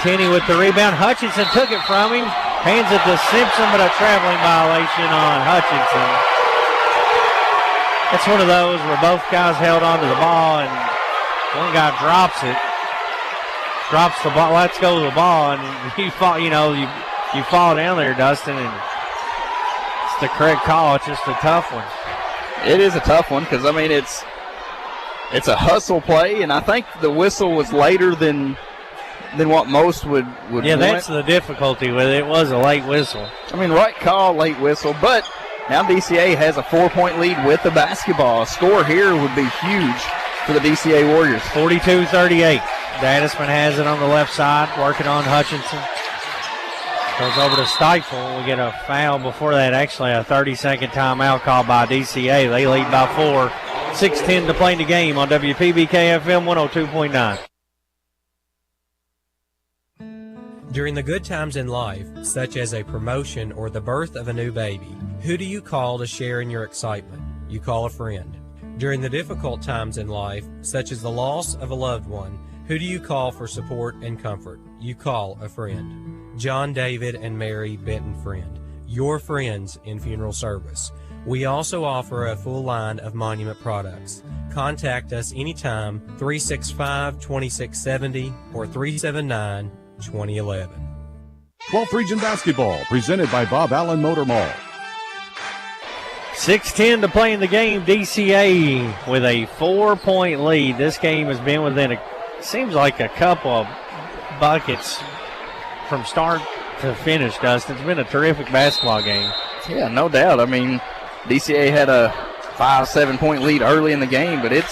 Tenney with the rebound. Hutchinson took it from him. Hands it to Simpson, but a traveling violation on Hutchinson. It's one of those where both guys held onto the ball and one guy drops it. Drops the ball, lets go of the ball, and you fall down there, Dustin, and it's the correct call. It's just a tough one. It is a tough one because, I mean, it's a hustle play, and I think the whistle was later than what most would Yeah, want. that's the difficulty with it. It was a late whistle. I mean, right call, late whistle, but now DCA has a 4-point lead with the basketball. A score here would be huge for the DCA Warriors. 42-38. Dadisman has it on the left side, working on Hutchinson. Goes over to Stifle. We get a foul before that, actually a 30-second timeout called by DCA. They lead by 4. 6:10 to play in the game on WPBK-FM 102.9. During the good times in life, such as a promotion or the birth of a new baby, who do you call to share in your excitement? You call a friend. During the difficult times in life, such as the loss of a loved one, who do you call for support and comfort? You call a friend. John David and Mary Benton Friend, your friends in funeral service. We also offer a full line of Monument products. Contact us anytime, 365-2670 or 379-2011. 12th Region Basketball, presented by Bob Allen Motor Mall. 6:10 to play in the game. DCA with a 4-point lead. This game has been within seems like a couple of buckets from start to finish, Dustin. It's been a terrific basketball game. Yeah, no doubt. I mean, DCA had a 5-7-point lead early in the game, but it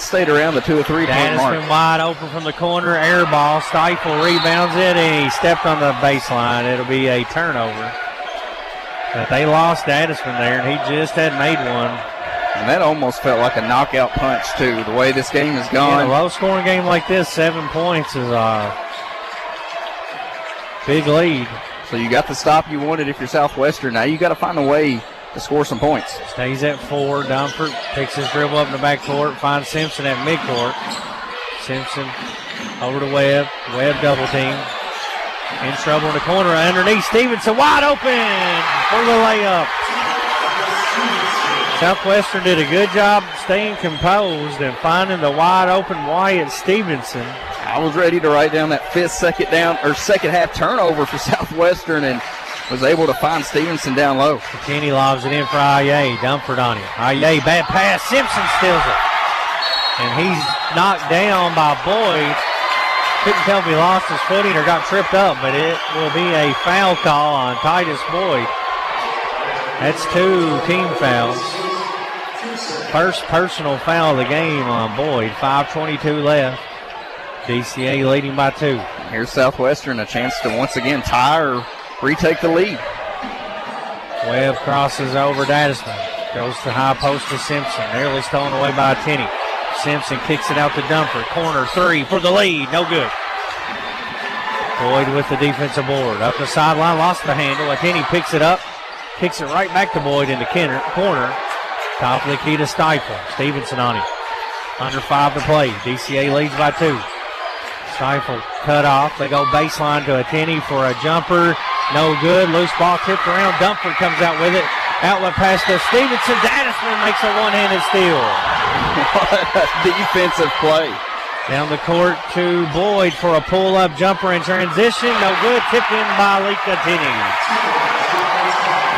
stayed around the 2 or 3 point mark. Dadisman wide open from the corner, air ball. Stifle rebounds it, and he stepped on the baseline. It'll be a turnover. But they lost Dadisman there, and he just had made one. And that almost felt like a knockout punch, too, the way this game has gone. In a low-scoring game like this, 7 points is a big lead. So you got the stop you wanted if you're Southwestern. Now you got to find a way to score some points. Stays at 4. Dunford picks his dribble up in the backcourt, finds Simpson at midcourt. Simpson over to Webb. Webb double team. In trouble in the corner underneath. Stevenson wide open for the layup. Southwestern did a good job staying composed and finding the wide open Wyatt Stevenson. I was ready to write down that second half turnover for Southwestern and was able to find Stevenson down low. Kenny lobs it in for Aye. Dunford on him. Aye, bad pass. Simpson steals it. And he's knocked down by Boyd. Couldn't tell if he lost his footing or got tripped up, but it will be a foul call on Titus Boyd. That's 2 team fouls. First personal foul of the game on Boyd. 5:22 left. DCA leading by 2. Here's Southwestern, a chance to once again tie or retake the lead. Webb crosses over Dadisman. Goes to high post to Simpson. Nearly stolen away by Tenney. Simpson kicks it out to Dunford. Corner 3 for the lead. No good. Boyd with the defensive board. Up the sideline, lost the handle. Tenney picks it up. Kicks it right back to Boyd in the corner. Top of the key to Stifle. Stevenson on him. Under 5 to play. DCA leads by 2. Stifle cut off. They go baseline to Tenney for a jumper. No good. Loose ball tipped around. Dunford comes out with it. Outlet pass to Stevenson. Dadisman makes a one-handed steal. What a defensive play. Down the court to Boyd for a pull-up jumper in transition. No good. Tipped in by Lika Tinney.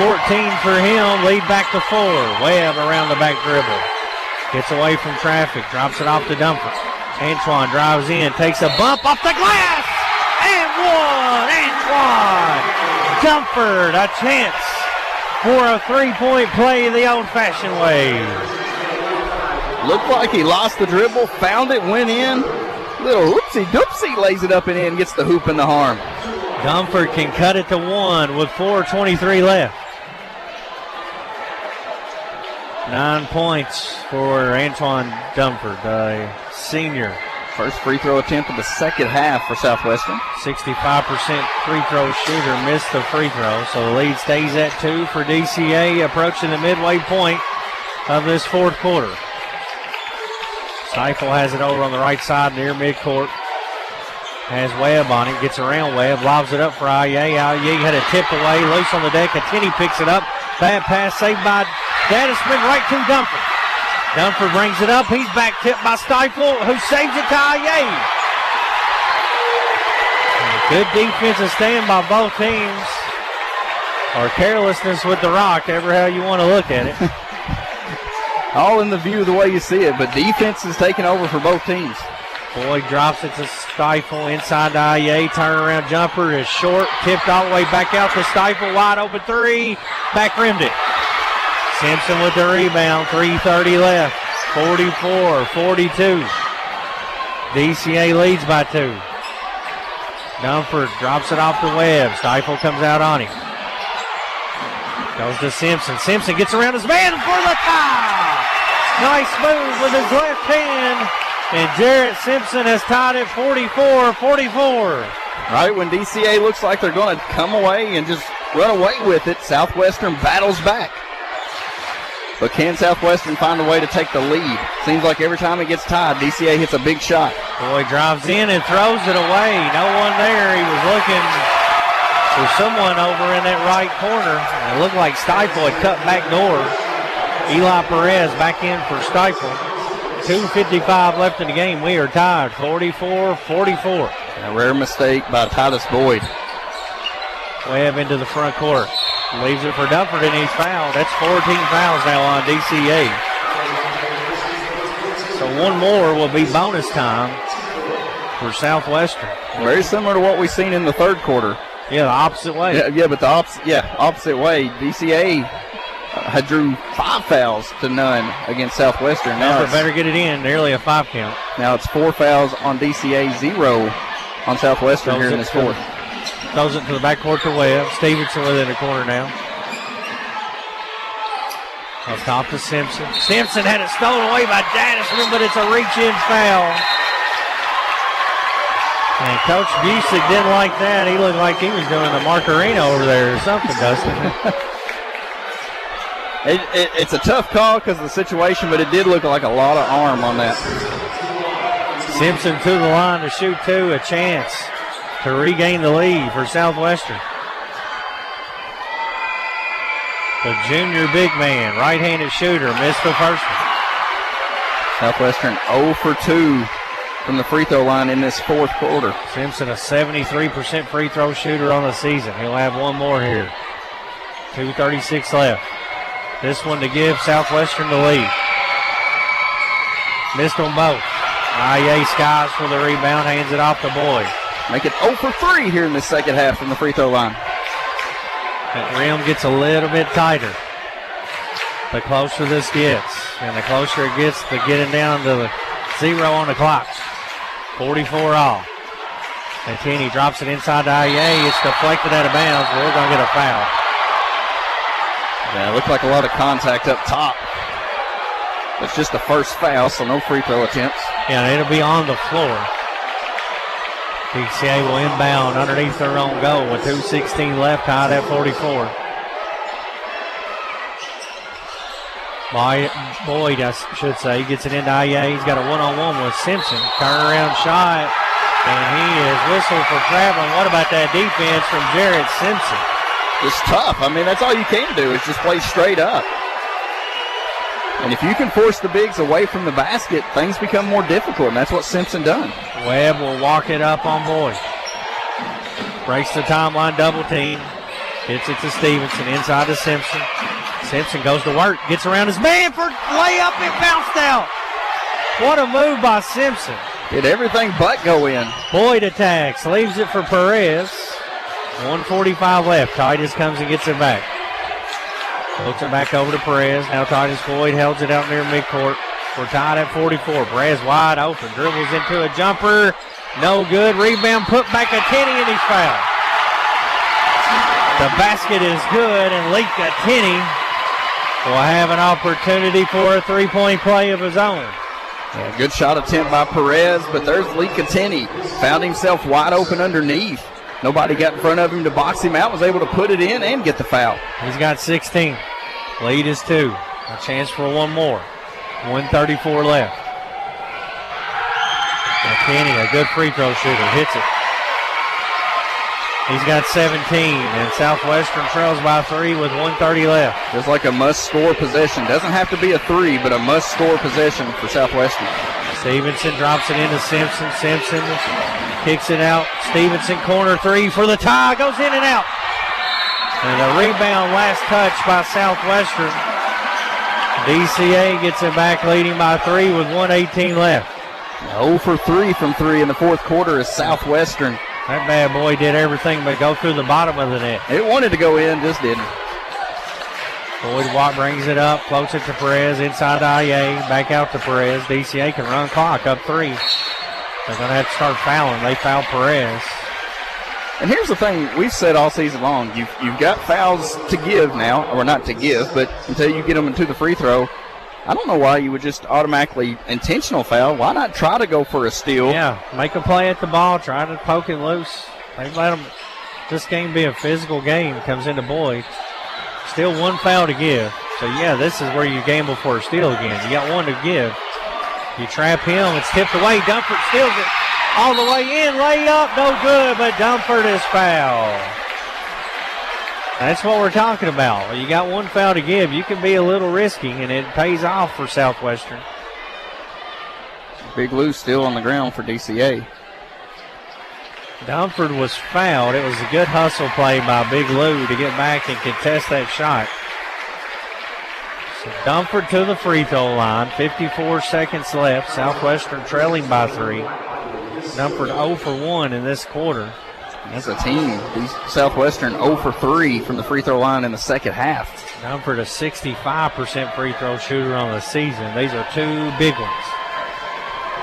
14 for him. Lead back to 4. Webb around the back dribble. Gets away from traffic. Drops it off to Dumford. Antoine drives in. Takes a bump off the glass. And one. Antoine Dumford. A chance for a three-point play the old-fashioned way. Looked like he lost the dribble, found it, went in. Little whoopsie-doopsie, lays it up and in, gets the hoop in the arm. Dumford can cut it to 1 with 4:23 left. 9 points for Antoine Dumford, senior. First free throw attempt of the second half for Southwestern. 65% free throw shooter, missed the free throw, so the lead stays at 2 for DCA, approaching the midway point of this fourth quarter. Seifel has it over on the right side near midcourt. Has Webb on it, gets around Webb, lobs it up for Aye. Aye had a tip away, loose on the deck. Tinney picks it up. Bad pass saved by Dadisman right to Dumford. Dumford brings it up. He's back tipped by Seifel, who saves it to Aye. Good defensive stand by both teams. Or carelessness with the rock, ever how you want to look at it. All in the view of the way you see it, but defense is taking over for both teams. Boyd drops it to Seifel inside to Aye. Turnaround jumper is short, tipped all the way back out to Seifel. Wide open 3, back rimmed it. Simpson with the rebound, 3:30 left. 44-42. DCA leads by 2. Dumford drops it off to Webb. Seifel comes out on him. Goes to Simpson. Simpson gets around his man for the tie. Nice move with his left hand. And Jarrett Simpson has tied it 44-44. Right when DCA looks like they're going to come away and just run away with it, Southwestern battles back. But can Southwestern find a way to take the lead? Seems like every time it gets tied, DCA hits a big shot. Boyd drives in and throws it away. No one there. He was looking for someone over in that right corner. It looked like Seifel had cut back door. Eli Perez back in for Seifel. 2:55 left in the game. We are tied 44-44. A rare mistake by Titus Boyd. Webb into the front court. Leaves it for Dumford and he's fouled. That's 14 fouls now on DCA. So one more will be bonus time for Southwestern. Very similar to what we've seen in the third quarter. Yeah, the opposite way. Yeah, but the opposite way. DCA had drew 5 fouls to none against Southwestern. Now better get it in. Nearly a 5 count. Now it's 4 fouls on DCA, 0 on Southwestern here in this fourth. Throws it to the backcourt to Webb. Stevenson within the corner now. Up top to Simpson. Simpson had it stolen away by Dadisman, but it's a reach-in foul. And Coach Busick didn't like that. He looked like he was doing the Marcarino over there or something, Dustin. It's a tough call because of the situation, but it did look like a lot of arm on that. Simpson to the line to shoot 2, a chance to regain the lead for Southwestern. The junior big man, right-handed shooter, missed the first one. Southwestern 0 for 2 from the free throw line in this fourth quarter. Simpson, a 73% free throw shooter on the season. He'll have one more here. 2:36 left. This one to give Southwestern the lead. Missed them both. Aye skies for the rebound, hands it off to Boyd. Make it 0 for 3 here in the second half from the free throw line. That rim gets a little bit tighter the closer this gets. And the closer it gets to getting down to the 0 on the clock. 44 all. And Tinney drops it inside to Aye. It's deflected out of bounds. We're going to get a foul. Yeah, it looked like a lot of contact up top. It's just the first foul, so no free throw attempts. Yeah, it'll be on the floor. DCA will inbound underneath their own goal with 2:16 left, tied at 44. Boyd, I should say, gets it into Aye. He's got a one-on-one with Simpson. Turnaround shot, and he is whistled for traveling. What about that defense from Jarrett Simpson? It's tough. I mean, that's all you can do is just play straight up. And if you can force the bigs away from the basket, things become more difficult, and that's what Simpson done. Webb will walk it up on Boyd. Breaks the timeline, double team. Hits it to Stevenson, inside to Simpson. Simpson goes to work, gets around his man for layup, it bounced out. What a move by Simpson. Did everything but go in. Boyd attacks, leaves it for Perez. 1:45 left. Titus comes and gets it back. Looks it back over to Perez. Now Titus Boyd holds it out near midcourt. We're tied at 44. Perez wide open. Dribbles into a jumper. No good. Rebound put back a Tenney and he's fouled. The basket is good and Lika Tenney will have an opportunity for a three-point play of his own. Yeah, good shot attempt by Perez, but there's Lika Tenney. Found himself wide open underneath. Nobody got in front of him to box him out, was able to put it in and get the foul. He's got 16. Lead is 2. A chance for one more. 1:34 left. And Kenny, a good free throw shooter, hits it. He's got 17, and Southwestern trails by 3 with 1:30 left. Just like a must-score possession. Doesn't have to be a 3, but a must-score possession for Southwestern. Stevenson drops it into Simpson. Simpson kicks it out. Stevenson corner 3 for the tie. Goes in and out. And a rebound, last touch by Southwestern. DCA gets it back, leading by 3 with 1:18 left. 0 for 3 from 3 in the fourth quarter is Southwestern. That bad boy did everything but go through the bottom of the net. It wanted to go in, just didn't. Boyd Watt brings it up, floats it to Perez, inside to IA, back out to Perez. DCA can run clock up 3. They're going to have to start fouling. They foul Perez. And here's the thing we've said all season long. You've got fouls to give now, or not to give, but until you get them into the free throw, I don't know why you would just automatically intentional foul. Why not try to go for a steal? Yeah, make a play at the ball, try to poke it loose. They let them, this game be a physical game, comes into Boyd. Still one foul to give. So, yeah, this is where you gamble for a steal again. You got one to give. You trap him, it's tipped away. Dunford steals it all the way in. Layup, no good, but Dunford is fouled. That's what we're talking about. You got one foul to give. You can be a little risky, and it pays off for Southwestern. Big Lou still on the ground for DCA. Dunford was fouled. It was a good hustle play by Big Lou to get back and contest that shot. So Dunford to the free throw line. 54 seconds left. Southwestern trailing by 3. Dunford 0 for 1 in this quarter. As a team, Southwestern 0 for 3 from the free throw line in the second half. Dunford a 65% free throw shooter on the season. These are 2 big ones.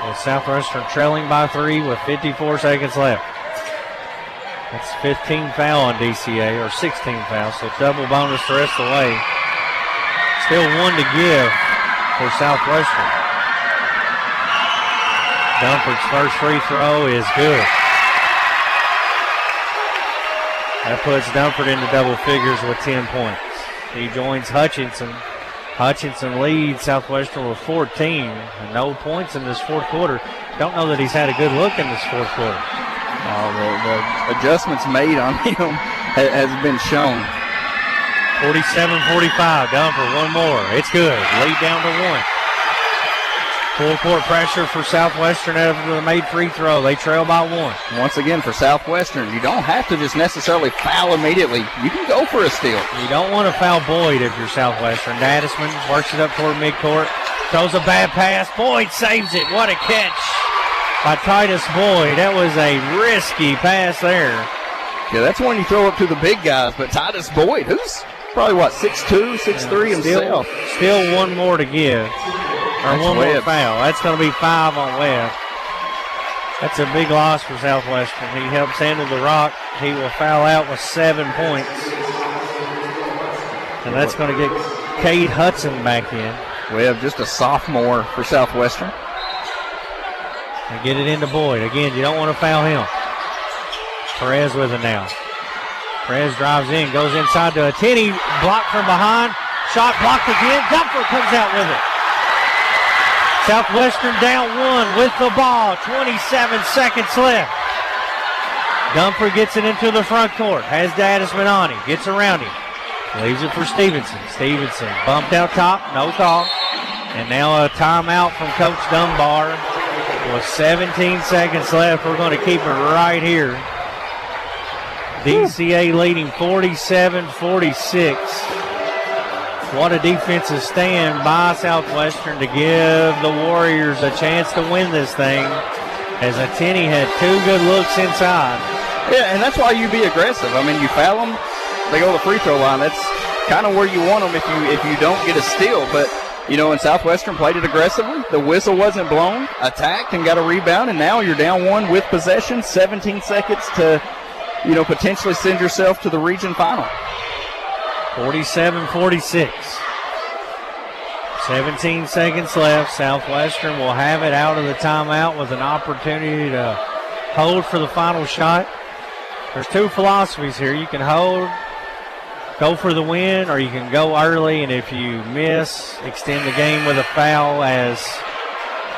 With Southwestern trailing by 3 with 54 seconds left. That's 15 foul on DCA, or 16 fouls, so double bonus the rest of the way. Still 1 to give for Southwestern. Dunford's first free throw is good. That puts Dunford into double figures with 10 points. He joins Hutchinson. Hutchinson leads Southwestern with 14. And no points in this fourth quarter. Don't know that he's had a good look in this fourth quarter. The adjustments made on him has been shown. 47-45. Dunford, one more. It's good. Lead down to 1. Full court pressure for Southwestern after the made free throw. They trail by 1. Once again, for Southwestern, you don't have to just necessarily foul immediately. You can go for a steal. You don't want to foul Boyd if you're Southwestern. Dadisman works it up toward midcourt. Throws a bad pass. Boyd saves it. What a catch by Titus Boyd. That was a risky pass there. Yeah, that's one you throw up to the big guys, but Titus Boyd, who's probably, 6'2", 6'3" himself. Still 1 more to give. Or That's one Webb. more foul. That's going to be 5 on Webb. That's a big loss for Southwestern. He helps handle the rock. He will foul out with 7 points. And that's going to get Cade Hudson back in. Webb, just a sophomore for Southwestern. And get it into Boyd. Again, you don't want to foul him. Perez with it now. Perez drives in, goes inside to a Tenney. Blocked from behind. Shot blocked again. Dunford comes out with it. Southwestern down 1 with the ball. 27 seconds left. Dunford gets it into the front court. Has Dadisman on him. Gets around him. Leaves it for Stevenson. Stevenson bumped out top. No call. And now a timeout from Coach Dunbar. With 17 seconds left, we're going to keep it right here. DCA leading 47-46. What a defensive stand by Southwestern to give the Warriors a chance to win this thing, as Attinney had 2 good looks inside. Yeah, and that's why you be aggressive. I mean, you foul them, they go to the free throw line. That's kind of where you want them if you don't get a steal. But, you know, and Southwestern played it aggressively. The whistle wasn't blown, attacked and got a rebound, and now you're down 1 with possession, 17 seconds to, you know, potentially send yourself to the region final. 47-46. 17 seconds left. Southwestern will have it out of the timeout with an opportunity to hold for the final shot. There's 2 philosophies here. You can hold, go for the win, or you can go early, and if you miss, extend the game with a foul, as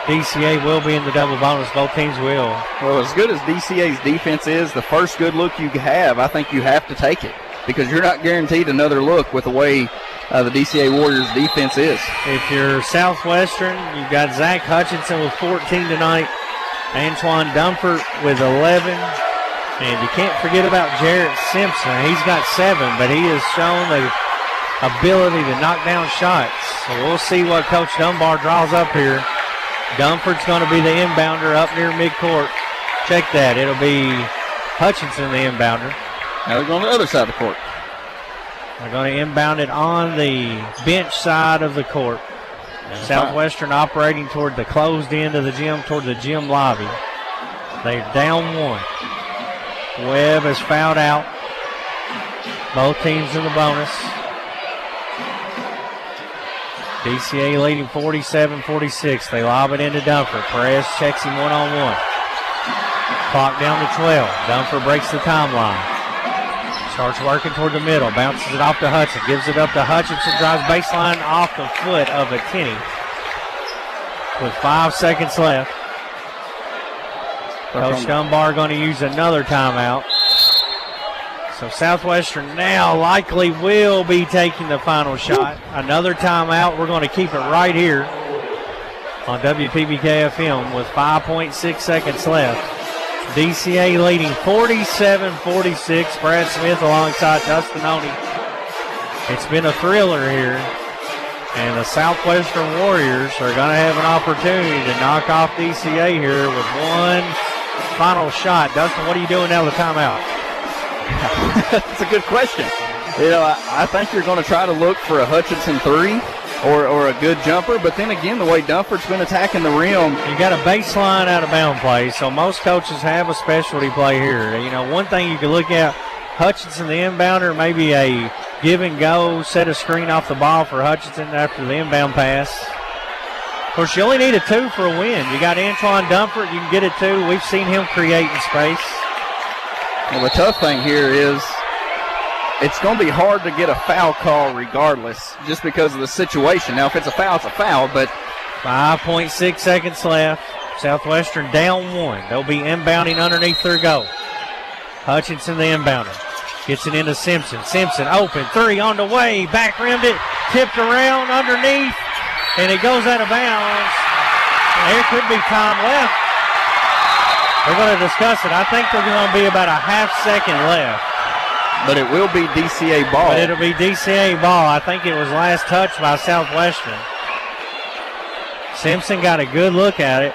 DCA will be in the double bonus. Both teams will. Well, as good as DCA's defense is, the first good look you have, I think you have to take it, because you're not guaranteed another look with the way the DCA Warriors defense is. If you're Southwestern, you've got Zach Hutchinson with 14 tonight, Antoine Dunford with 11, and you can't forget about Jarrett Simpson. He's got 7, but he has shown the ability to knock down shots. So we'll see what Coach Dunbar draws up here. Dunford's going to be the inbounder up near midcourt. Check that. It'll be Hutchinson, the inbounder. Now they're going to the other side of the court. They're going to inbound it on the bench side of the court. Southwestern operating toward the closed end of the gym, toward the gym lobby. They're down 1. Webb is fouled out. Both teams in the bonus. DCA leading 47-46. They lob it into Dunford. Perez checks him one-on-one. Clock down to 12. Dunford breaks the timeline. Starts working toward the middle. Bounces it off to Hudson. Gives it up to Hutchinson. Drives baseline off the foot of Attinney. With 5 seconds left. Coach Dunbar going to use another timeout. So Southwestern now likely will be taking the final shot. Another timeout. We're going to keep it right here on WPBK FM with 5.6 seconds left. DCA leading 47-46. Brad Smith alongside Dustin Oney. It's been a thriller here. And the Southwestern Warriors are going to have an opportunity to knock off DCA here with one final shot. Dustin, what are you doing now with the timeout? That's a good question. You know, I think you're going to try to look for a Hutchinson 3 or a good jumper, but then again, the way Dunford's been attacking the rim. You got a baseline out of bound play, so most coaches have a specialty play here. You know, one thing you can look at, Hutchinson, the inbounder, maybe a give and go, set a screen off the ball for Hutchinson after the inbound pass. Of course, you only need a 2 for a win. You got Antoine Dunford, you can get a 2. We've seen him create in space. Well, the tough thing here is it's going to be hard to get a foul call regardless, just because of the situation. Now, if it's a foul, it's a foul, but 5.6 seconds left. Southwestern down 1. They'll be inbounding underneath their goal. Hutchinson, the inbounder. Gets it into Simpson. Simpson open. 3 on the way. Back rimmed it. Tipped around underneath. And it goes out of bounds. There could be time left. We're going to discuss it. I think there's going to be about a half second left. But it will be DCA ball. But it'll be DCA ball. I think it was last touched by Southwestern. Simpson got a good look at it.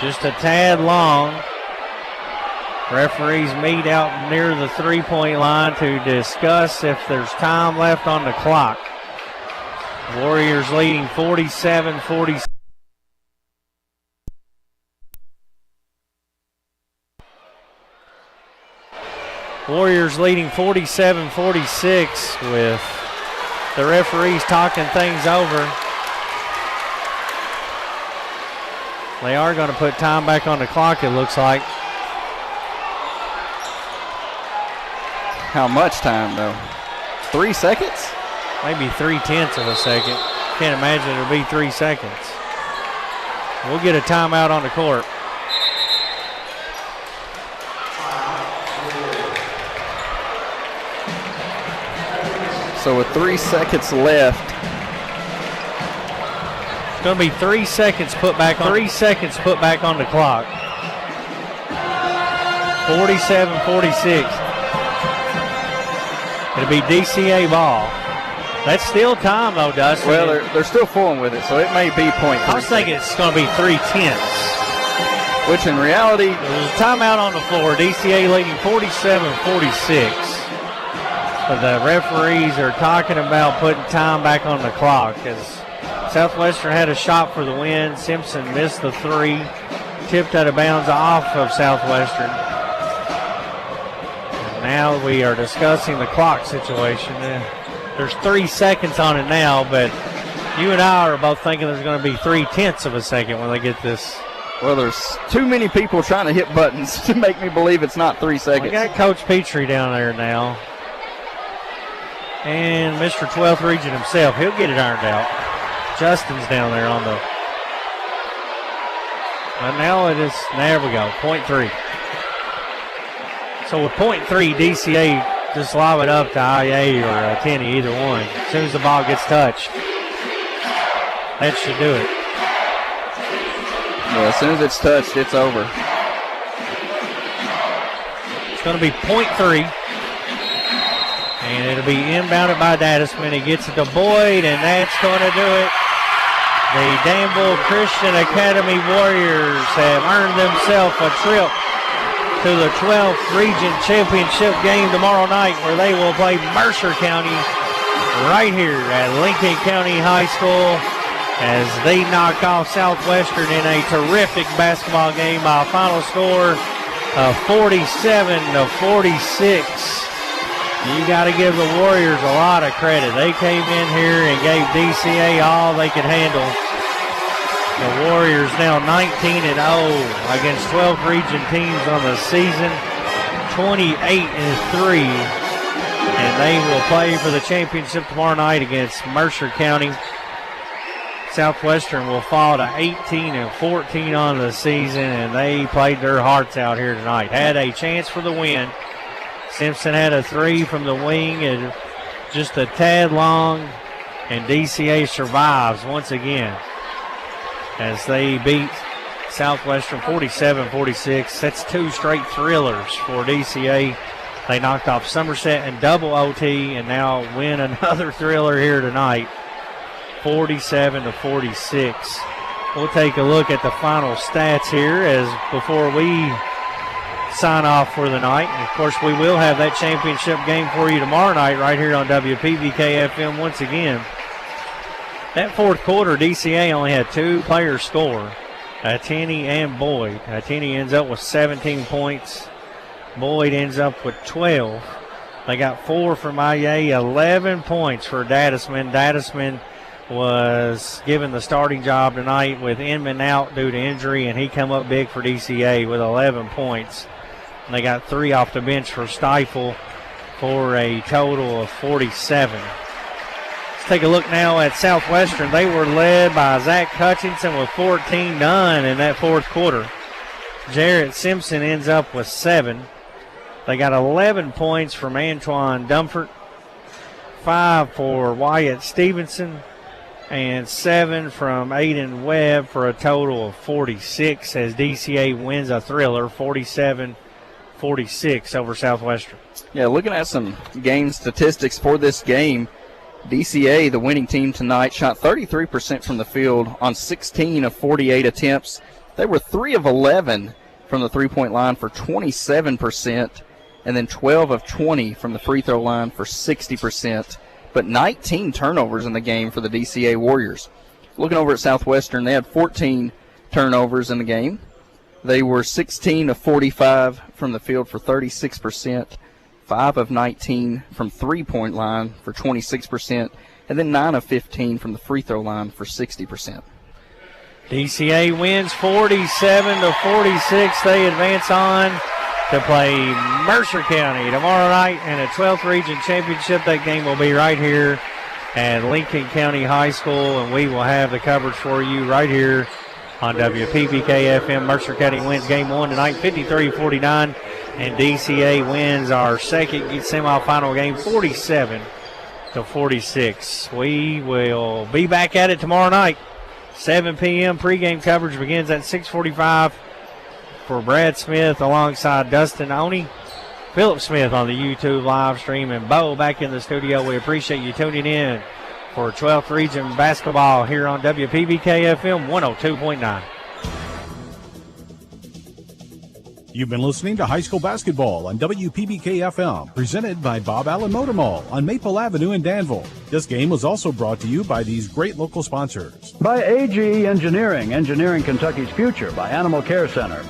Just a tad long. Referees meet out near the three-point line to discuss if there's time left on the clock. Warriors leading 47-46. Warriors leading 47-46 with the referees talking things over. They are going to put time back on the clock, it looks like. How much time, though? 3 seconds? Maybe 0.3 of a second. Can't imagine it'll be 3 seconds. We'll get a timeout on the court. So with 3 seconds left, It's going to be 3 seconds put back on. 3 seconds put back on the clock. 47-46. It'll be DCA ball. That's still time, though, Dustin. Well, they're still fooling with it, so it may be point. I was thinking it's going to be 3/10. Which in reality, there's a timeout on the floor. DCA leading 47-46. But the referees are talking about putting time back on the clock as Southwestern had a shot for the win. Simpson missed the three, tipped out of bounds off of Southwestern. And now we are discussing the clock situation. There's 3 seconds on it now, but you and I are both thinking there's going to be 3/10 of a second when they get this. Well, there's too many people trying to hit buttons to make me believe it's not 3 seconds. We got Coach Petrie down there now. And Mr. 12th Region himself, he'll get it ironed out. Justin's down there on the. But now it is, there we go, .3. So with .3, DCA just lob it up to IA or Tenney, either one. As soon as the ball gets touched, that should do it. Yeah, as soon as it's touched, it's over. It's going to be .3. And it'll be inbounded by Dadisman. He gets it to Boyd, and that's going to do it. The Danville Christian Academy Warriors have earned themselves a trip to the 12th Region Championship game tomorrow night, where they will play Mercer County right here at Lincoln County High School as they knock off Southwestern in a terrific basketball game by a final score of 47-46. You got to give the Warriors a lot of credit. They came in here and gave DCA all they could handle. The Warriors now 19-0 against 12 region teams on the season, 28-3, and they will play for the championship tomorrow night against Mercer County. Southwestern will fall to 18-14 on the season, and they played their hearts out here tonight. Had a chance for the win. Simpson had a three from the wing and just a tad long, and DCA survives once again as they beat Southwestern 47-46. That's two straight thrillers for DCA. They knocked off Somerset in double OT and now win another thriller here tonight, 47-46. We'll take a look at the final stats here as before we sign off for the night. And of course, we will have that championship game for you tomorrow night right here on WPVK FM once again. That fourth quarter, DCA only had two players score, Tenney and Boyd. Tenney ends up with 17 points. Boyd ends up with 12. They got 4 from IA, 11 points for Dadisman. Dadisman was given the starting job tonight with Inman out due to injury, and he come up big for DCA with 11 points. And they got 3 off the bench for Stifle for a total of 47. Let's take a look now at Southwestern. They were led by Zach Hutchinson with 14 done in that fourth quarter. Jarrett Simpson ends up with 7. They got 11 points from Antoine Dumfort, 5 for Wyatt Stevenson, and 7 from Aiden Webb for a total of 46 as DCA wins a thriller 47-46 over Southwestern. Yeah, looking at some game statistics for this game, DCA, the winning team tonight, shot 33% from the field on 16 of 48 attempts. They were 3 of 11 from the three-point line for 27%, and then 12 of 20 from the free throw line for 60%. But 19 turnovers in the game for the DCA Warriors. Looking over at Southwestern, they had 14 turnovers in the game. They were 16 of 45 from the field for 36%, 5 of 19 from three-point line for 26%, and then 9 of 15 from the free throw line for 60%. DCA wins 47-46. They advance on to play Mercer County tomorrow night in a 12th Region Championship. That game will be right here at Lincoln County High School, and we will have the coverage for you right here on WPVK FM. Mercer County wins game 1 tonight, 53-49, and DCA wins our second semifinal game, 47-46. We will be back at it tomorrow night, 7 p.m. pregame coverage begins at 6:45 for Brad Smith alongside Dustin Oney. Philip Smith on the YouTube live stream, and Bo back in the studio. We appreciate you tuning in for 12th Region Basketball here on WPBK FM 102.9. You've been listening to High School Basketball on WPBK FM, presented by Bob Allen Motor Mall on Maple Avenue in Danville. This game was also brought to you by these great local sponsors. By AGE Engineering, engineering Kentucky's future. By Animal Care Center,